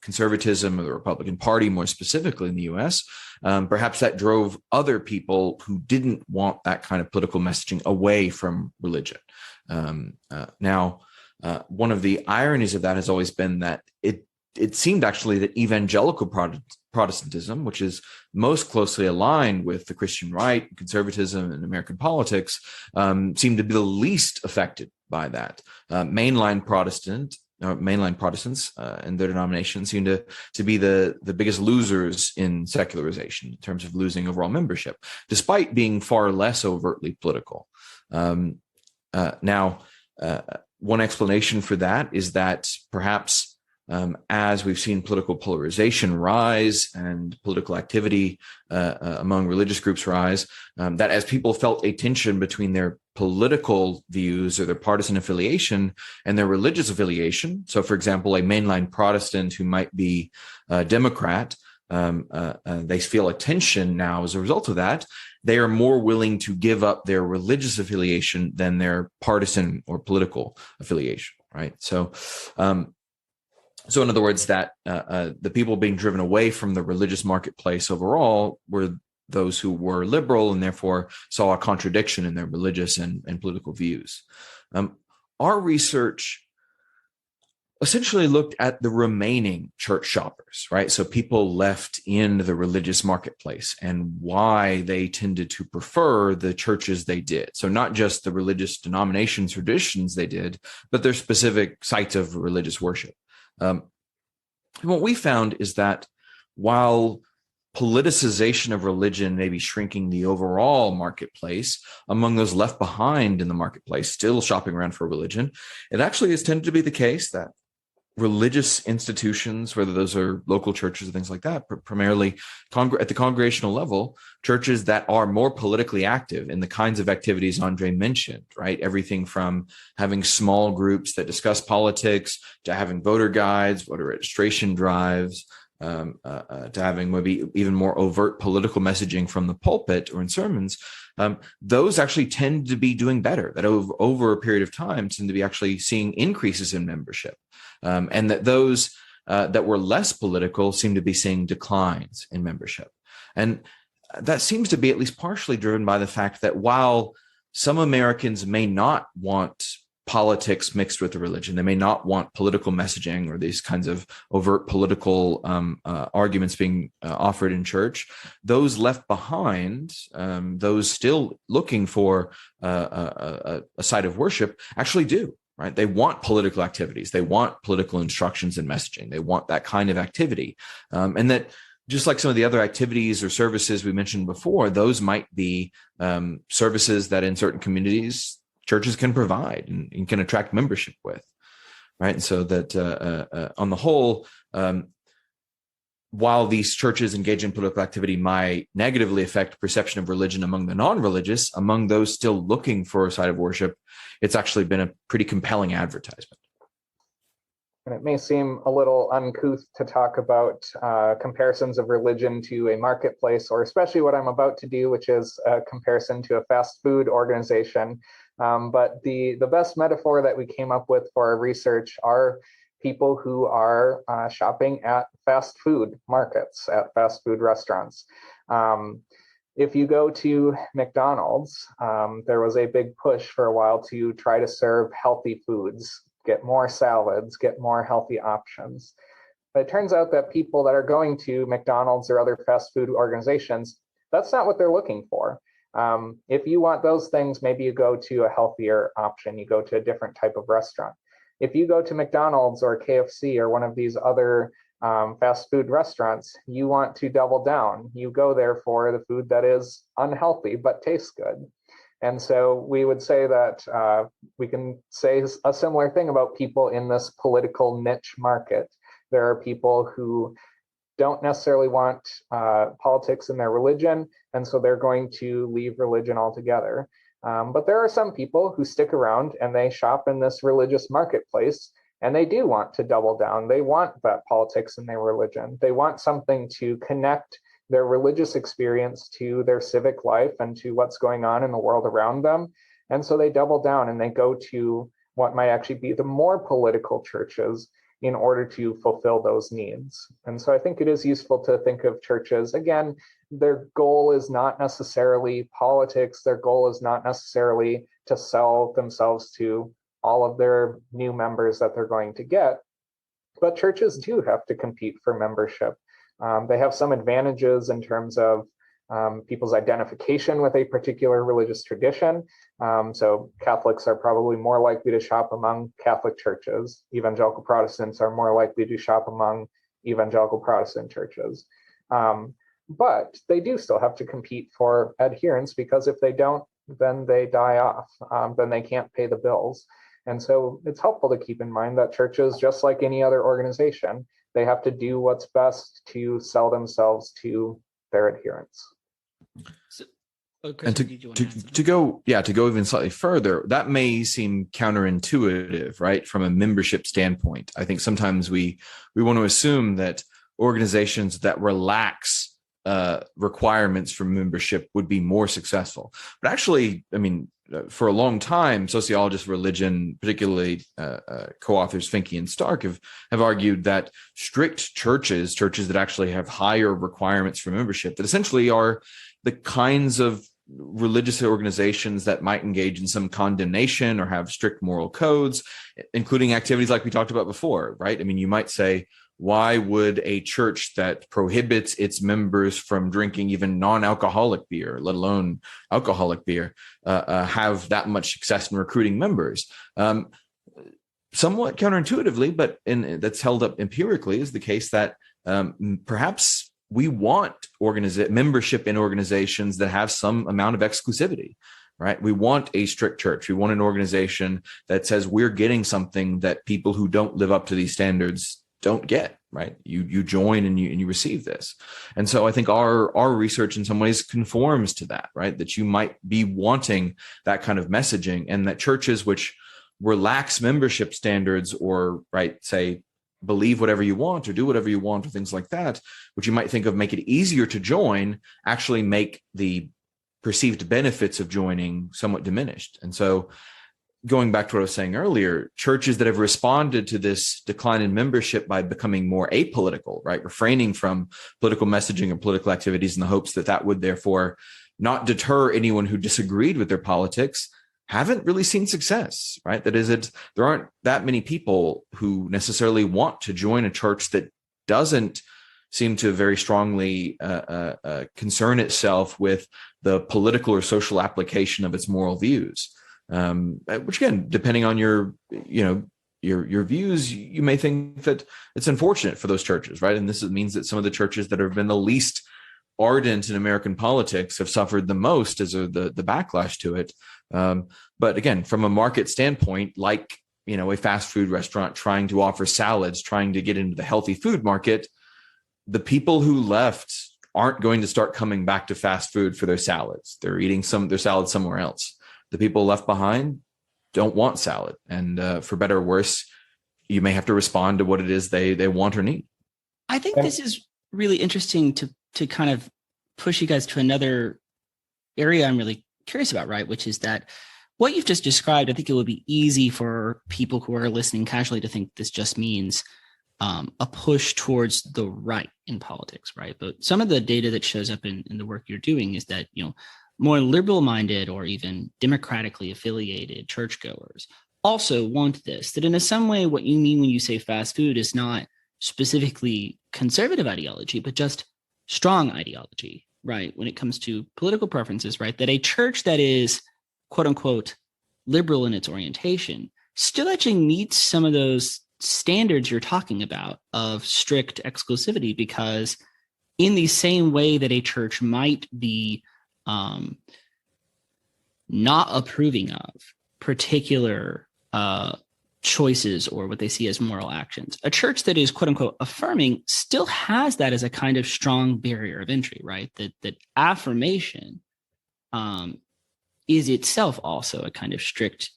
conservatism of the Republican Party, more specifically in the U.S. Perhaps that drove other people who didn't want that kind of political messaging away from religion. Now, one of the ironies of that has always been that it seemed actually that evangelical Protestantism, which is most closely aligned with the Christian right, conservatism, and American politics, seemed to be the least affected by that. Mainline Protestants and their denominations seem to be the biggest losers in secularization in terms of losing overall membership, despite being far less overtly political. Now, one explanation for that is that perhaps as we've seen political polarization rise and political activity among religious groups rise, that as people felt a tension between their political views or their partisan affiliation and their religious affiliation. So, for example, a mainline Protestant who might be a Democrat, they feel a tension now as a result of that. They are more willing to give up their religious affiliation than their partisan or political affiliation, right? So in other words, that the people being driven away from the religious marketplace overall were those who were liberal and therefore saw a contradiction in their religious and political views. Our research essentially looked at the remaining church shoppers, right? So people left in the religious marketplace and why they tended to prefer the churches they did. So not just the religious denominations, traditions they did, but their specific sites of religious worship. What we found is that while politicization of religion may be shrinking the overall marketplace, among those left behind in the marketplace, still shopping around for religion, it actually has tended to be the case that religious institutions, whether those are local churches or things like that, primarily at the congregational level, churches that are more politically active in the kinds of activities Andre mentioned, right? Everything from having small groups that discuss politics to having voter guides, voter registration drives, to having maybe even more overt political messaging from the pulpit or in sermons, those actually tend to be doing better, that over a period of time tend to be actually seeing increases in membership. And that those that were less political seem to be seeing declines in membership. And that seems to be at least partially driven by the fact that while some Americans may not want politics mixed with the religion, they may not want political messaging or these kinds of overt political arguments being offered in church, those left behind, those still looking for a site of worship actually do. Right? They want political activities. They want political instructions and messaging. They want that kind of activity. And that just like some of the other activities or services we mentioned before, those might be services that in certain communities, churches can provide and can attract membership with. Right? And so that on the whole, while these churches engage in political activity might negatively affect perception of religion among the non-religious, among those still looking for a site of worship, it's actually been a pretty compelling advertisement. And it may seem a little uncouth to talk about comparisons of religion to a marketplace, or especially what I'm about to do, which is a comparison to a fast food organization. But the best metaphor that we came up with for our research are people who are shopping at fast food markets, at fast food restaurants. If you go to McDonald's, there was a big push for a while to try to serve healthy foods, get more salads, get more healthy options. But it turns out that people that are going to McDonald's or other fast food organizations, that's not what they're looking for. If you want those things, maybe you go to a healthier option, you go to a different type of restaurant. If you go to McDonald's or KFC or one of these other fast food restaurants, you want to double down. You go there for the food that is unhealthy but tastes good. And so we would say that we can say a similar thing about people in this political niche market. There are people who don't necessarily want politics in their religion, and so they're going to leave religion altogether. But there are some people who stick around and they shop in this religious marketplace, and they do want to double down. They want that politics in their religion. They want something to connect their religious experience to their civic life and to what's going on in the world around them. And so they double down and they go to what might actually be the more political churches in order to fulfill those needs. And so I think it is useful to think of churches, again, their goal is not necessarily politics. Their goal is not necessarily to sell themselves to all of their new members that they're going to get. But churches do have to compete for membership. They have some advantages in terms of people's identification with a particular religious tradition. So Catholics are probably more likely to shop among Catholic churches. Evangelical Protestants are more likely to shop among evangelical Protestant churches. But they do still have to compete for adherence, because if they don't, then they die off. Then they can't pay the bills. And so it's helpful to keep in mind that churches, just like any other organization, they have to do what's best to sell themselves to their adherents. So, and to go even slightly further, that may seem counterintuitive, right? From a membership standpoint, I think sometimes we want to assume that organizations that relax requirements for membership would be more successful. But actually, I mean, for a long time, sociologists of religion, particularly co-authors Finke and Stark, have argued that strict churches that actually have higher requirements for membership, that essentially are the kinds of religious organizations that might engage in some condemnation or have strict moral codes, including activities like we talked about before, right? I mean, you might say, why would a church that prohibits its members from drinking even non-alcoholic beer, let alone alcoholic beer, have that much success in recruiting members? Somewhat counterintuitively, but that's held up empirically, is the case that perhaps we want membership in organizations that have some amount of exclusivity, right? We want a strict church. We want an organization that says we're getting something that people who don't live up to these standards don't get, right? You join and you receive this. And so I think our research in some ways conforms to that, right? That you might be wanting that kind of messaging, and that churches which relax membership standards, or say believe whatever you want or do whatever you want or things like that, which you might think of make it easier to join, actually make the perceived benefits of joining somewhat diminished. And so going back to what I was saying earlier, churches that have responded to this decline in membership by becoming more apolitical, right, refraining from political messaging and political activities in the hopes that that would therefore not deter anyone who disagreed with their politics, haven't really seen success, right? That is, there aren't that many people who necessarily want to join a church that doesn't seem to very strongly concern itself with the political or social application of its moral views. Which again, depending on your views, you may think that it's unfortunate for those churches, right? And this means that some of the churches that have been the least ardent in American politics have suffered the most as the backlash to it. But again, from a market standpoint, like a fast food restaurant trying to offer salads, trying to get into the healthy food market, the people who left aren't going to start coming back to fast food for their salads. They're eating their salads somewhere else. The people left behind don't want salad. And for better or worse, you may have to respond to what it is they want or need. I think this is really interesting to kind of push you guys to another area I'm really curious about, right? Which is that what you've just described, I think it would be easy for people who are listening casually to think this just means a push towards the right in politics, right? But some of the data that shows up in the work you're doing is that, more liberal-minded or even democratically affiliated churchgoers also want this, that in some way what you mean when you say fast food is not specifically conservative ideology, but just strong ideology, right? When it comes to political preferences, right? That a church that is, quote unquote, liberal in its orientation still actually meets some of those standards you're talking about of strict exclusivity, because in the same way that a church might be not approving of particular choices or what they see as moral actions, a church that is, quote unquote, affirming still has that as a kind of strong barrier of entry, right? That affirmation is itself also a kind of strict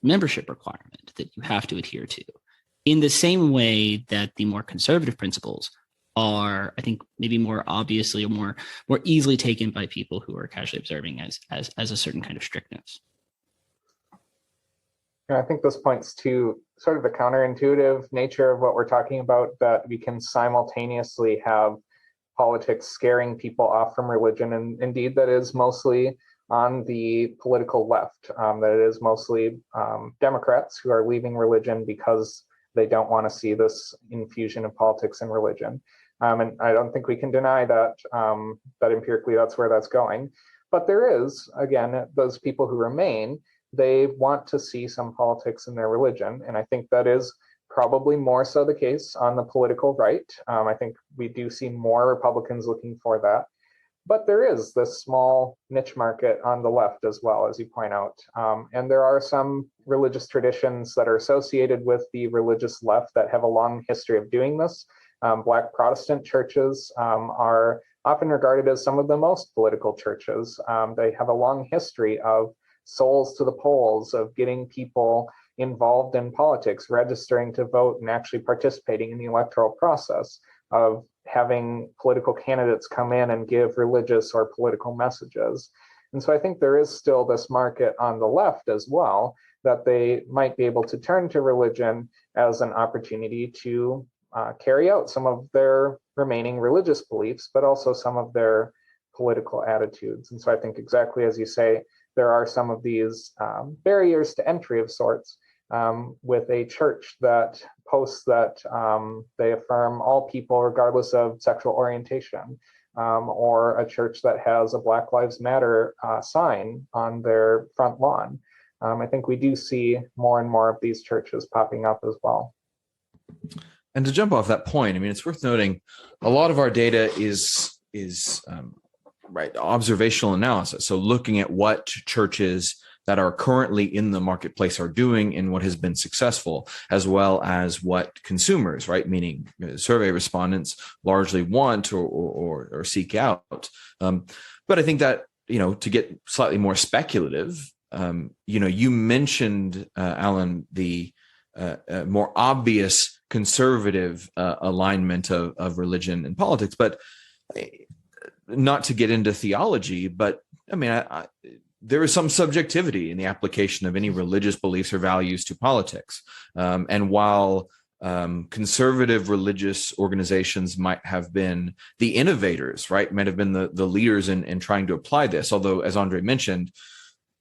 membership requirement that you have to adhere to, in the same way that the more conservative principles are, I think, maybe more obviously or more easily taken by people who are casually observing as a certain kind of strictness. I think this points to sort of the counterintuitive nature of what we're talking about, that we can simultaneously have politics scaring people off from religion, and indeed that is mostly on the political left, that it is mostly Democrats who are leaving religion because they don't want to see this infusion of politics and religion. And I don't think we can deny that, that empirically that's where that's going. But there is, again, those people who remain, they want to see some politics in their religion. And I think that is probably more so the case on the political right. I think we do see more Republicans looking for that. But there is this small niche market on the left as well, as you point out. And there are some religious traditions that are associated with the religious left that have a long history of doing this. Black Protestant churches are often regarded as some of the most political churches. They have a long history of souls to the polls, of getting people involved in politics, registering to vote, and actually participating in the electoral process, of having political candidates come in and give religious or political messages. And so I think there is still this market on the left as well, that they might be able to turn to religion as an opportunity to carry out some of their remaining religious beliefs, but also some of their political attitudes. And so I think, exactly as you say, there are some of these barriers to entry of sorts, with a church that posts that they affirm all people regardless of sexual orientation, or a church that has a Black Lives Matter sign on their front lawn. I think we do see more and more of these churches popping up as well. And to jump off that point, I mean, it's worth noting a lot of our data is observational analysis. So looking at what churches that are currently in the marketplace are doing and what has been successful, as well as what consumers, right, meaning survey respondents largely want or seek out. But I think that, to get slightly more speculative, you mentioned, Alan, the more obvious conservative alignment of religion and politics, but not to get into theology, but I mean, there is some subjectivity in the application of any religious beliefs or values to politics. And while conservative religious organizations might have been the innovators, right, might have been the leaders in trying to apply this, although, as Andre mentioned,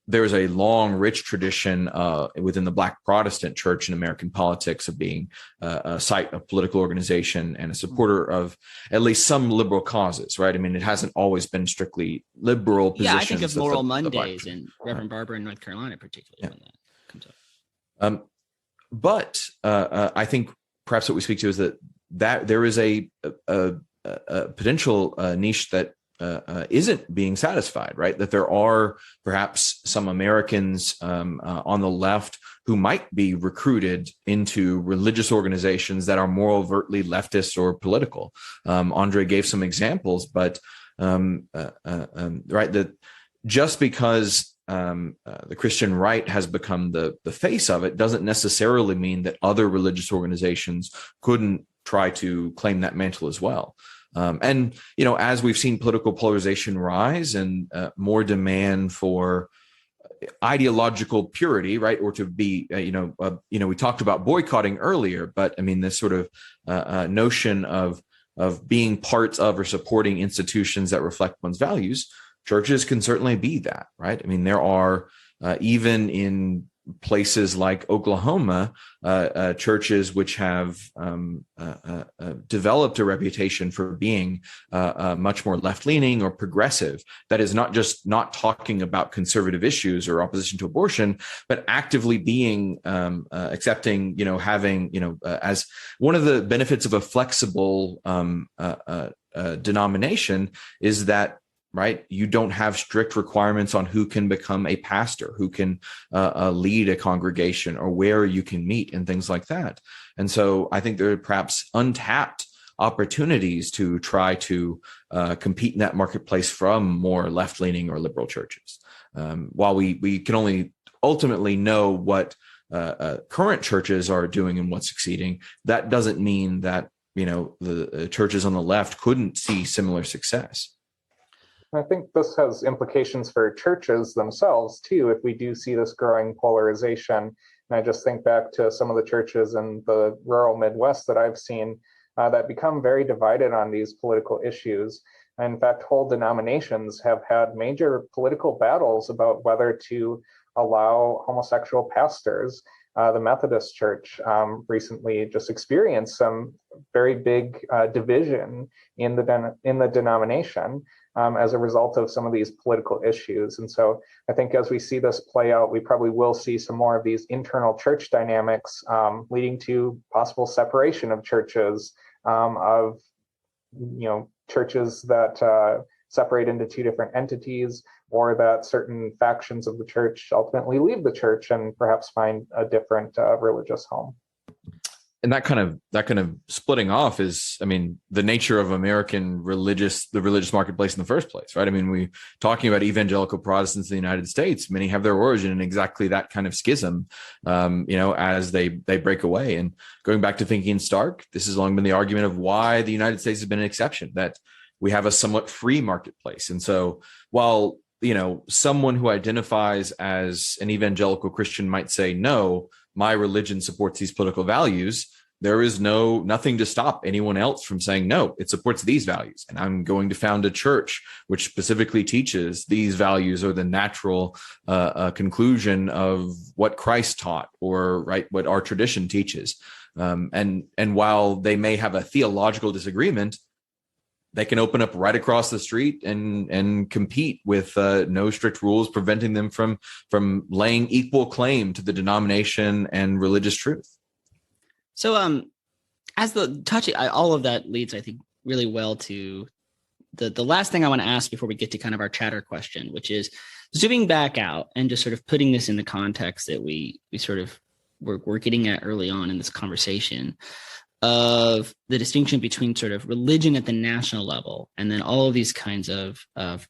there's a long, rich tradition within the Black Protestant church in American politics of being a site of political organization and a supporter of at least some liberal causes, right? I mean, it hasn't always been strictly liberal positions. Yeah, I think of Moral Mondays and Reverend Barber in North Carolina, particularly, when that comes up. But I think perhaps what we speak to is that there is a potential niche that isn't being satisfied, right? That there are perhaps some Americans on the left who might be recruited into religious organizations that are more overtly leftist or political. Andre gave some examples, but right, that just because the Christian right has become the face of it doesn't necessarily mean that other religious organizations couldn't try to claim that mantle as well. And, as we've seen political polarization rise and more demand for ideological purity, right, or to be, we talked about boycotting earlier, but I mean, this sort of notion of being parts of or supporting institutions that reflect one's values, churches can certainly be that, right? I mean, there are even in places like Oklahoma, churches which have developed a reputation for being much more left-leaning or progressive. That is not just not talking about conservative issues or opposition to abortion, but actively being accepting, having, as one of the benefits of a flexible denomination is that, right, you don't have strict requirements on who can become a pastor, who can lead a congregation, or where you can meet and things like that. And so I think there are perhaps untapped opportunities to try to compete in that marketplace from more left-leaning or liberal churches. While we can only ultimately know what current churches are doing and what's succeeding, that doesn't mean that, the churches on the left couldn't see similar success. I think this has implications for churches themselves, too, if we do see this growing polarization. And I just think back to some of the churches in the rural Midwest that I've seen that become very divided on these political issues. In fact, whole denominations have had major political battles about whether to allow homosexual pastors. The Methodist Church recently just experienced some very big division in the denomination as a result of some of these political issues. And so I think as we see this play out, we probably will see some more of these internal church dynamics leading to possible separation of churches, churches that separate into two different entities, or that certain factions of the church ultimately leave the church and perhaps find a different religious home. And that kind of splitting off is, I mean, the nature of American the religious marketplace in the first place, right? I mean, we talking about evangelical Protestants in the United States, many have their origin in exactly that kind of schism, as they break away. And going back to thinking Stark, this has long been the argument of why the United States has been an exception, that we have a somewhat free marketplace. And so while, someone who identifies as an evangelical Christian might say, no, my religion supports these political values, there is nothing to stop anyone else from saying, no, it supports these values. And I'm going to found a church which specifically teaches these values or the natural conclusion of what Christ taught, or what our tradition teaches. And while they may have a theological disagreement, they can open up right across the street and compete with no strict rules preventing them from laying equal claim to the denomination and religious truth. So, all of that leads, I think, really well to the last thing I want to ask before we get to kind of our chatter question, which is zooming back out and just sort of putting this in the context that we sort of we're getting at early on in this conversation, of the distinction between sort of religion at the national level and then all of these kinds of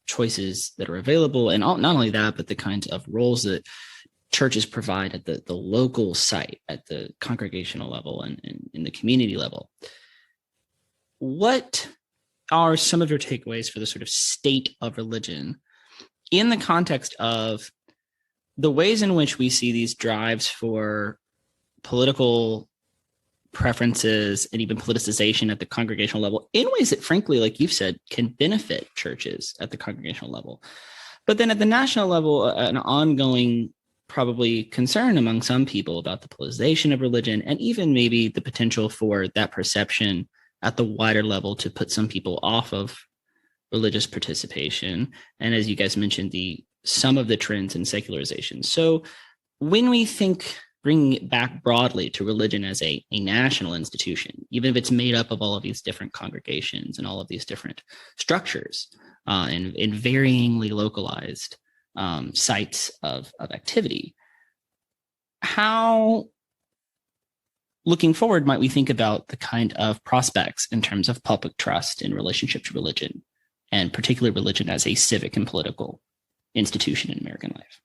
choices that are available. And not only that, but the kinds of roles that churches provide at the local site, at the congregational level and in the community level. What are some of your takeaways for the sort of state of religion in the context of the ways in which we see these drives for political preferences and even politicization at the congregational level in ways that, frankly, like you've said, can benefit churches at the congregational level? But then at the national level, an ongoing probably concern among some people about the politicization of religion, and even maybe the potential for that perception at the wider level to put some people off of religious participation. And as you guys mentioned, some of the trends in secularization. So when we think bringing it back broadly to religion as a national institution, even if it's made up of all of these different congregations and all of these different structures and varyingly localized sites of activity, how, looking forward, might we think about the kind of prospects in terms of public trust in relationship to religion, and particularly religion as a civic and political institution in American life?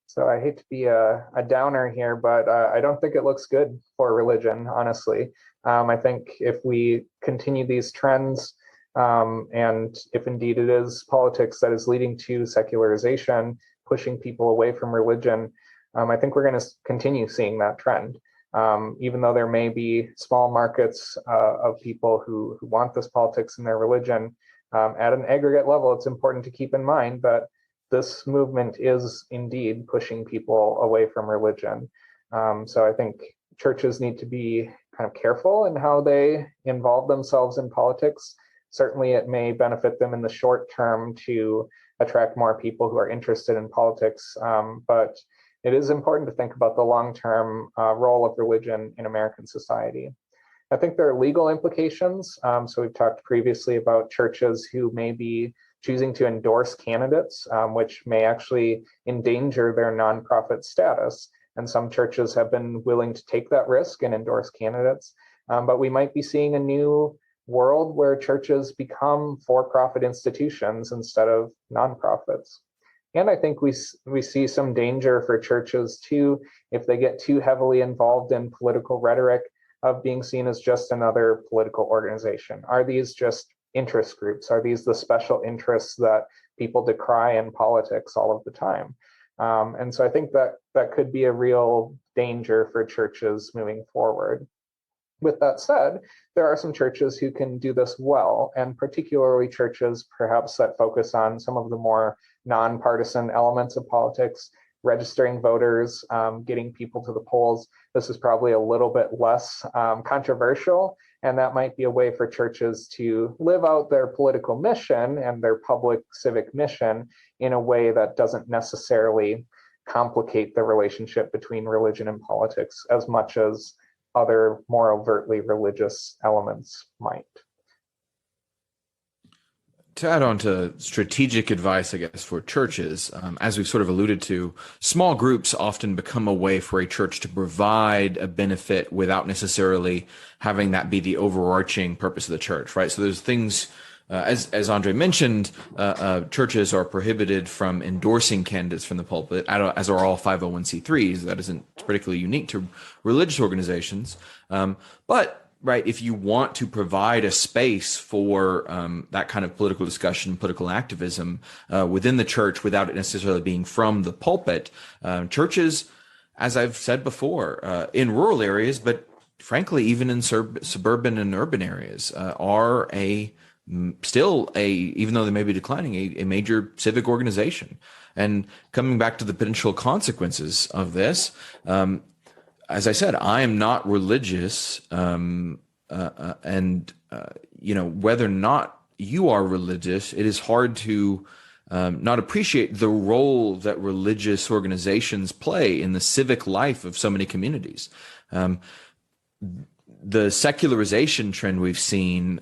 So I hate to be a downer here, but I don't think it looks good for religion, honestly. I think if we continue these trends, and if indeed it is politics that is leading to secularization, pushing people away from religion, I think we're going to continue seeing that trend. Even though there may be small markets of people who want this politics in their religion, at an aggregate level, it's important to keep in mind that this movement is indeed pushing people away from religion. So I think churches need to be kind of careful in how they involve themselves in politics. Certainly, it may benefit them in the short term to attract more people who are interested in politics, but it is important to think about the long-term role of religion in American society. I think there are legal implications. So we've talked previously about churches who may be choosing to endorse candidates, which may actually endanger their nonprofit status. And some churches have been willing to take that risk and endorse candidates. But we might be seeing a new world where churches become for-profit institutions instead of nonprofits. And I think we see some danger for churches too, if they get too heavily involved in political rhetoric, of being seen as just another political organization. Are these just interest groups? Are these the special interests that people decry in politics all of the time? And so I think that could be a real danger for churches moving forward. With that said, there are some churches who can do this well, and particularly churches perhaps that focus on some of the more nonpartisan elements of politics, registering voters, getting people to the polls. This is probably a little bit less controversial, and that might be a way for churches to live out their political mission and their public civic mission in a way that doesn't necessarily complicate the relationship between religion and politics as much as other more overtly religious elements might. To add on to strategic advice, I guess, for churches, as we've sort of alluded to, small groups often become a way for a church to provide a benefit without necessarily having that be the overarching purpose of the church, right? So there's things, as Andre mentioned, churches are prohibited from endorsing candidates from the pulpit, as are all 501c3s. That isn't particularly unique to religious organizations. But right, if you want to provide a space for that kind of political discussion, political activism within the church without it necessarily being from the pulpit, churches, as I've said before, in rural areas, but frankly, even in suburban and urban areas, are still even though they may be declining, a major civic organization. And coming back to the potential consequences of this, as I said, I am not religious, and whether or not you are religious, it is hard to not appreciate the role that religious organizations play in the civic life of so many communities. The secularization trend we've seen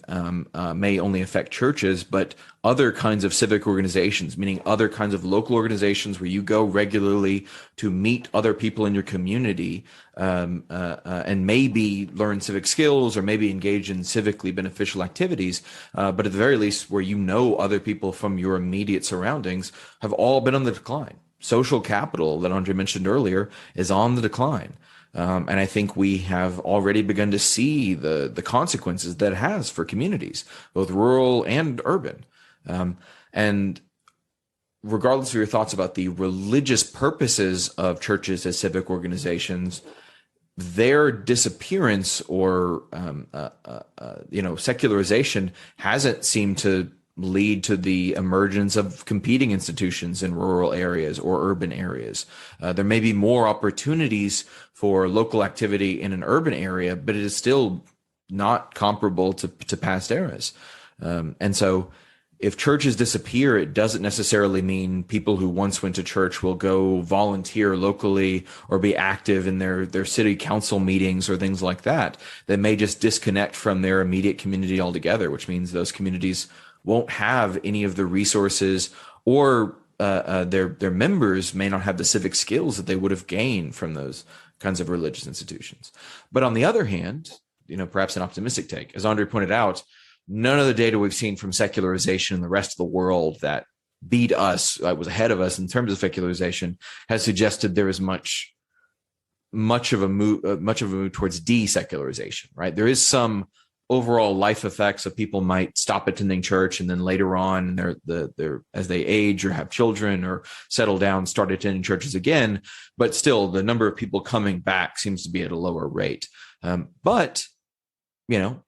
may only affect churches, but other kinds of civic organizations, meaning other kinds of local organizations where you go regularly to meet other people in your community and maybe learn civic skills or maybe engage in civically beneficial activities, but at the very least where you know other people from your immediate surroundings, have all been on the decline. Social capital that Andre mentioned earlier is on the decline. And I think we have already begun to see the consequences that it has for communities, both rural and urban. And regardless of your thoughts about the religious purposes of churches as civic organizations, their disappearance or secularization hasn't seemed to lead to the emergence of competing institutions in rural areas or urban areas. There may be more opportunities for local activity in an urban area, but it is still not comparable to past eras. And so if churches disappear, it doesn't necessarily mean people who once went to church will go volunteer locally or be active in their city council meetings or things like that. They may just disconnect from their immediate community altogether, which means those communities won't have any of the resources, or their members may not have the civic skills that they would have gained from those kinds of religious institutions. But on the other hand, perhaps an optimistic take, as Andre pointed out, none of the data we've seen from secularization in the rest of the world that beat us, was ahead of us in terms of secularization, has suggested there is much of a move towards desecularization. Right, there is some overall life effects of people might stop attending church and then later on they're as they age or have children or settle down, start attending churches again. But still, the number of people coming back seems to be at a lower rate. But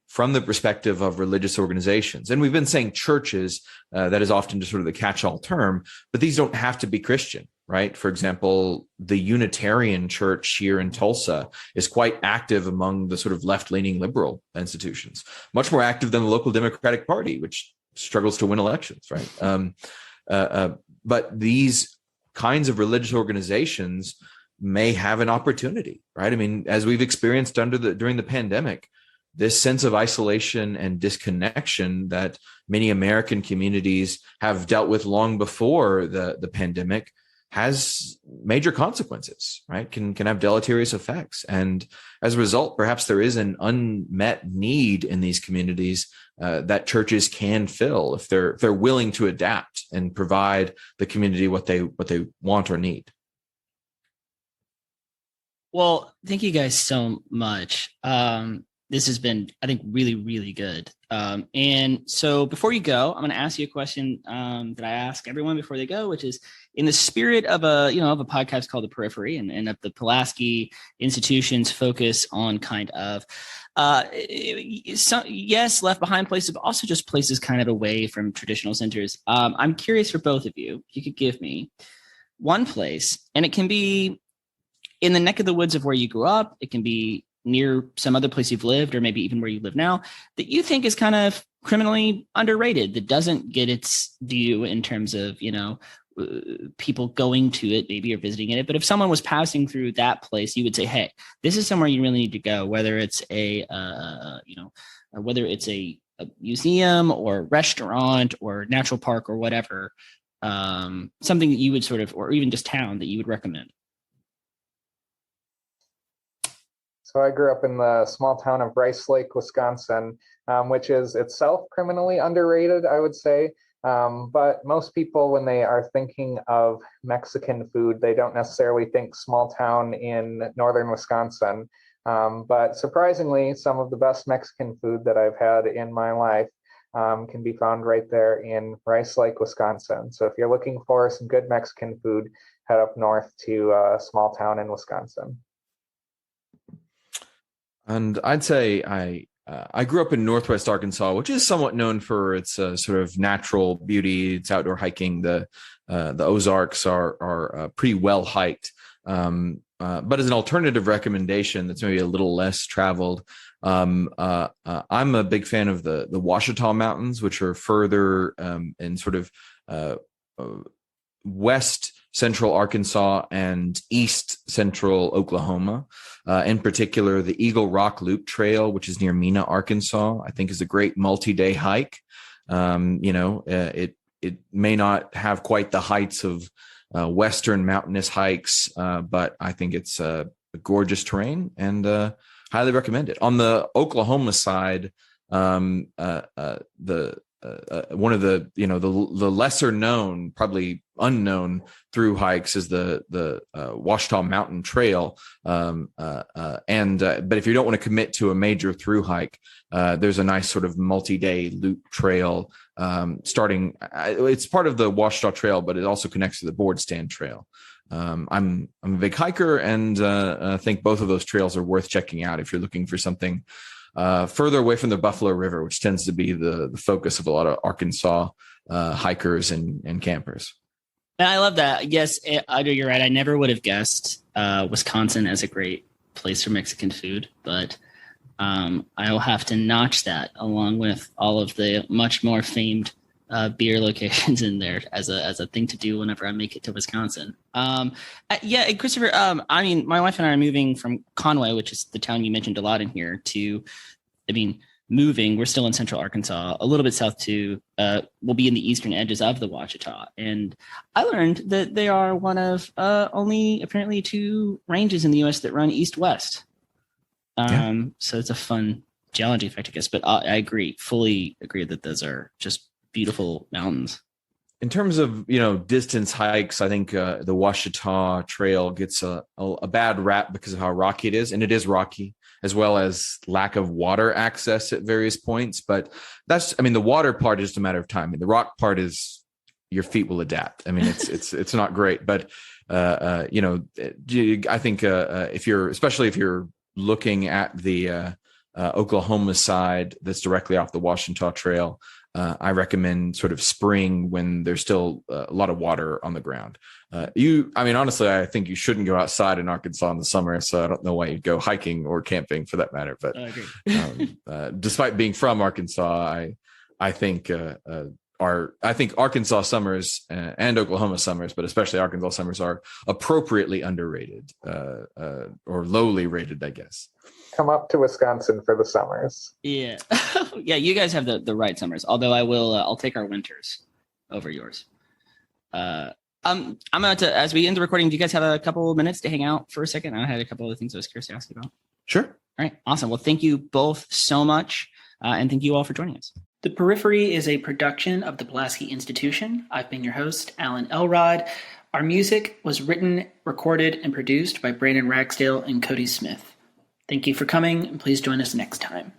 from the perspective of religious organizations, and we've been saying churches, that is often just sort of the catch-all term, but these don't have to be Christian, right? For example, the Unitarian Church here in Tulsa is quite active among the sort of left-leaning liberal institutions, much more active than the local Democratic Party, which struggles to win elections, right? But these kinds of religious organizations may have an opportunity, right? I mean, as we've experienced during the pandemic, this sense of isolation and disconnection that many American communities have dealt with long before the pandemic has major consequences, right? Can have deleterious effects. And as a result, perhaps there is an unmet need in these communities that churches can fill if they're willing to adapt and provide the community what they want or need. Well, thank you guys so much. This has been, I think, really, really good. And so before you go, I'm going to ask you a question that I ask everyone before they go, which is in the spirit of a podcast called The Periphery and of the Pulaski institution's focus on kind of, yes, left behind places, but also just places kind of away from traditional centers. I'm curious for both of you, if you could give me one place, and it can be in the neck of the woods of where you grew up. It can be near some other place you've lived, or maybe even where you live now, that you think is kind of criminally underrated, that doesn't get its due in terms of, people going to it, maybe, or visiting it. But if someone was passing through that place, you would say, hey, this is somewhere you really need to go, whether it's a museum or restaurant or natural park or whatever, something that you would sort of, or even just town that you would recommend? So I grew up in the small town of Rice Lake, Wisconsin, which is itself criminally underrated, I would say. But most people, when they are thinking of Mexican food, they don't necessarily think small town in northern Wisconsin. But surprisingly, some of the best Mexican food that I've had in my life can be found right there in Rice Lake, Wisconsin. So if you're looking for some good Mexican food, head up north to a small town in Wisconsin. And I'd say I grew up in Northwest Arkansas, which is somewhat known for its sort of natural beauty. It's outdoor hiking. The Ozarks are pretty well hiked. But as an alternative recommendation that's maybe a little less traveled, I'm a big fan of the Ouachita Mountains, which are further in sort of west central Arkansas and east central Oklahoma. In particular, the Eagle Rock Loop Trail, which is near Mena, Arkansas, I think is a great multi-day hike. It may not have quite the heights of western mountainous hikes, but I think it's a gorgeous terrain and highly recommend it. On the Oklahoma side, one of the lesser known, probably unknown through hikes is the Ouachita Mountain Trail. But if you don't want to commit to a major through hike, there's a nice sort of multi-day loop trail starting. It's part of the Ouachita Trail, but it also connects to the Board Stand Trail. I'm a big hiker, and I think both of those trails are worth checking out if you're looking for something further away from the Buffalo River, which tends to be the focus of a lot of Arkansas hikers and campers. And I love that. Yes, you're right. I never would have guessed Wisconsin as a great place for Mexican food, but I'll have to notch that along with all of the much more famed beer locations in there as a thing to do whenever I make it to Wisconsin. Christopher, my wife and I are moving from Conway, which is the town you mentioned a lot in here, we're still in central Arkansas, a little bit south to, we'll be in the eastern edges of the Ouachita. And I learned that they are one of only apparently 2 ranges in the U.S. that run east-west. So it's a fun geology fact, I guess. But I fully agree that those are just beautiful mountains. In terms of, distance hikes, I think the Ouachita Trail gets a bad rap because of how rocky it is. And it is rocky, as well as lack of water access at various points. But the water part is just a matter of time. The rock part is your feet will adapt. It's not great. But, I think if you're looking at the Oklahoma side that's directly off the Ouachita Trail, I recommend sort of spring when there's still a lot of water on the ground. Honestly, I think you shouldn't go outside in Arkansas in the summer, so I don't know why you'd go hiking or camping for that matter. But I agree. Despite being from Arkansas, I think Arkansas summers and Oklahoma summers, but especially Arkansas summers, are appropriately underrated or lowly rated, I guess. Come up to Wisconsin for the summers. Yeah. Yeah, you guys have the right summers, although I'll take our winters over yours. I'm about to, as we end the recording, do you guys have a couple of minutes to hang out for a second? I had a couple of things I was curious to ask you about. Sure. All right, awesome. Well, thank you both so much, and thank you all for joining us. The Periphery is a production of the Pulaski Institution. I've been your host, Alan Elrod. Our music was written, recorded, and produced by Brandon Ragsdale and Cody Smith. Thank you for coming, and please join us next time.